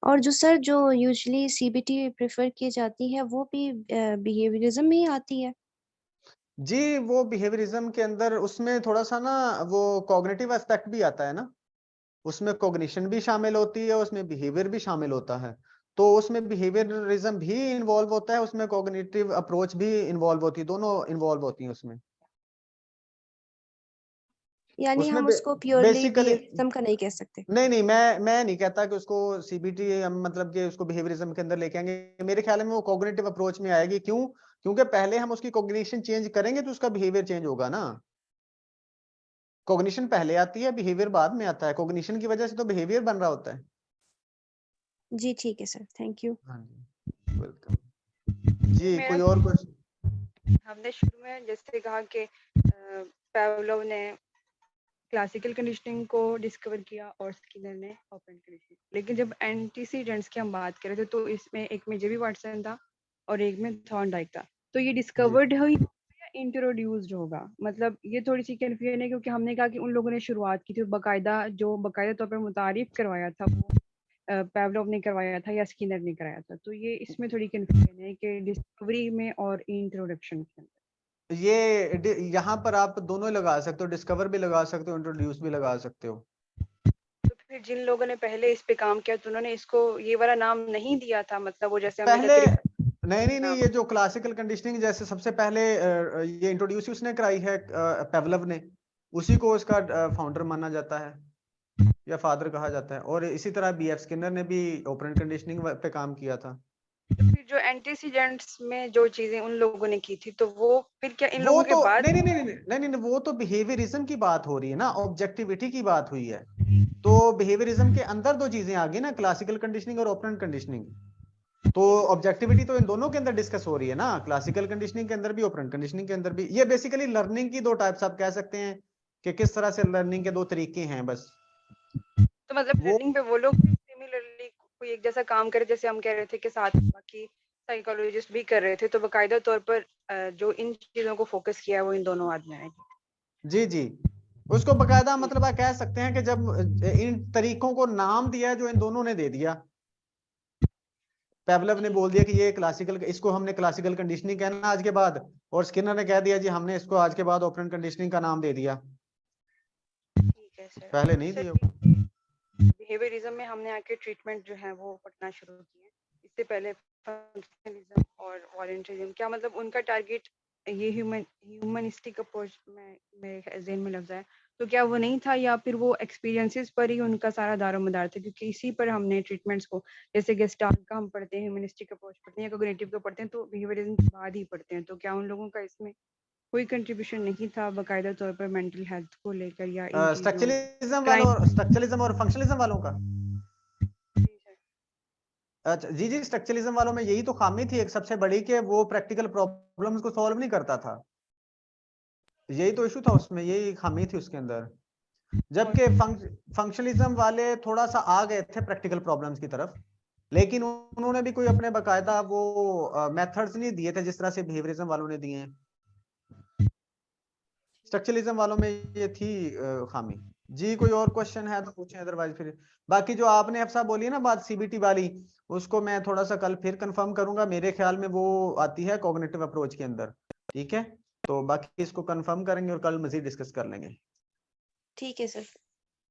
और जो सर जो यूजुअली सीबीटी प्रेफर की जाती है वो भी बिहेवियरिज्म में ही आती है? जी, वो बिहेवियरिज्म के अंदर उसमें थोड़ा सा ना वो कॉग्निटिव एस्पेक्ट भी आता है ना, उसमें कॉग्निशन भी शामिल होती है, उसमें बिहेवियर भी शामिल होता है। तो उसमें बिहेवियरिज्म भी इन्वॉल्व होता है, उसमें कॉग्निटिव अप्रोच भी इन्वॉल्व होती है, दोनों इन्वॉल्व होती हैं उसमें। यानी उसमें हम उसको प्योरली बेसिकली बिहेवियरिज्म का नहीं कह सकते? नहीं, मैं नहीं कहता कि उसको सीबीटी हम मतलब कि उसको बिहेवियरिज्म के अंदर लेके आएंगे। मेरे ख्याल में वो कॉग्निटिव अप्रोच में आएगी। क्यों? क्योंकि पहले हम उसकी कॉग्निशन चेंज करेंगे तो उसका बिहेवियर चेंज होगा ना। कॉग्निशन पहले आती है, बिहेवियर बाद में आता है। कॉग्निशन की वजह से तो बिहेवियर बन रहा होता है। जी ठीक है सर, थैंक यू। हाँ जी, वेलकम। जी, मेरा कोई और क्वेश्चन? हमने शुरू में जैसे कहा कि पावलोव ने क्लासिकल कंडीशनिंग को डिस्कवर किया और स्किनर ने ओपन कंडीशनिंग, लेकिन जब एंटीसीडेंट्स की हम बात कर रहे थे तो इसमें एक में जेबी वाटसन था और एक में थॉर्नडाइक था, तो ये डिस्कवर्ड हुई या इंट्रोड्यूस्ड होगा? मतलब ये थोड़ी सी कंफ्यूजन है क्योंकि हमने कहा कि उन लोगों ने शुरुआत की थी, बाकायदा तौर पर मुतारिफ करवाया था वो पावलोव ने करवाया था या स्किनर ने कराया था, तो ये इसमें थोड़ी कंफ्यूजन है कि डिस्कवरी में और इंट्रोडक्शन के अंदर। ये यहाँ पर आप दोनों लगा सकते हो, डिस्कवर भी लगा सकते हो, इंट्रोड्यूस भी लगा सकते हो। तो फिर जिन लोगों ने पहले इस पे काम किया तो उन्होंने इसको ये वाला नाम नहीं दिया था, मतलब वो जैसे हमने पहले कहा नहीं, ये जो क्लासिकल कंडीशनिंग जैसे सबसे पहले ये इंट्रोड्यूस उसने कराई है, पेवलव ने, उसी को इसका फाउंडर माना जाता है या फादर कहा जाता है। और इसी तरह बीएफ स्किनर ने भी ओपरेंट कंडीशनिंग पे काम किया था। तो फिर जो एंटीसीडेंट्स में जो चीजें उन लोगों ने की थी तो वो फिर क्या इन वो लोगों तो के बाद नहीं, वो तो बिहेवियरिज्म की बात हो रही है ना, ऑब्जेक्टिविटी की बात हुई है। तो बिहेवियरिज्म के अंदर दो चीजें आ गई ना, क्लासिकल कंडीशनिंग और ओपरेंट कंडीशनिंग। तो ऑब्जेक्टिविटी तो इन दोनों के अंदर डिस्कस हो रही है ना, क्लासिकल कंडीशनिंग के अंदर भी ओपरेंट कंडीशनिंग के अंदर भी। ये बेसिकली लर्निंग की दो टाइप्स आप कह सकते हैं कि किस तरह से लर्निंग के दो तरीके हैं बस। तो मतलब वो लर्निंग पे वो लोग सिमिलरली कोई एक जैसा काम करे, जैसे हम कह रहे थे कि साथ बाकी साइकोलॉजिस्ट भी कर रहे थे, तो बाकायदा तौर पर जो इन चीजों को फोकस किया है वो इन दोनों आदमियों ने किया। जी उसको बकायदा मतलब आप कह सकते हैं कि जब इन तरीकों को नाम दिया जो इन दोनों ने दे दिया, पेवलव ने बोल दिया कि ये क्लासिकल, इसको हमने क्लासिकल कंडीशनिंग कहना आज के बाद, और स्किनर ने कह दिया जी हमने इसको आज के बाद ओपरेंट कंडीशनिंग का नाम दे दिया। ठीक है सर। पहले नहीं दिया। बिहेवियरिज्म में हमने आके ट्रीटमेंट जो है वो पढ़ना शुरू किए, इससे पहले फंक्शनलिज्म और वॉलंटरिज्म, क्या मतलब उनका टारगेट ये ह्यूमनिस्टिक अप्रोच में मेरे ज़हन में लफ्ज़ है, तो क्या वो नहीं था या फिर वो एक्सपीरियंसेस पर ही उनका सारा दारोमदार था? क्योंकि इसी पर हमने ट्रीटमेंट्स को, जैसे गेस्टाल्ट का हम पढ़ते हैं, ह्यूमनिस्टिक अप्रोच पढ़ते हैं या कोग्निटिव का पढ़ते हैं, तो बिहेवियरिज्म के बाद ही पढ़ते हैं, तो क्या उन लोगों का इसमें कोई कंट्रीब्यूशन नहीं था बाकायदा तौर पर मेंटल हेल्थ को लेकर या इन चीज़ों स्ट्रक्चरलिज्म और फंक्शनलिज्म वालों का? जी सर। अच्छा जी, स्ट्रक्चरलिज्म वालों में यही तो खामी थी एक सबसे बड़ी, कि वो प्रैक्टिकल प्रॉब्लम्स को सॉल्व नहीं करता था। यही तो इशू था उसमें, यही खामी थी उसके अंदर। जबकि फंक्शनलिज्म वाले थोड़ा सा आ गए थे प्रैक्टिकल प्रॉब्लम्स की तरफ, लेकिन उन्होंने भी कोई अपने बकायदा वो मेथड्स नहीं दिए थे जिस तरह से बिहेवियरिज्म वालों ने दिए हैं। स्ट्रक्चरलिज्म वालों में ये थी खामी। जी, कोई और क्वेश्चन है तो पूछें, अदरवाइज फिर बाकी जो आपने अफसा बोली है ना बात सीबीटी वाली, उसको मैं थोड़ा सा कल फिर कंफर्म करूंगा। मेरे ख्याल में वो आती है कॉग्निटिव अप्रोच के अंदर। ठीक है, तो बाकी इसको कंफर्म करेंगे और कल मजीद डिस्कस कर लेंगे। ठीक है सर।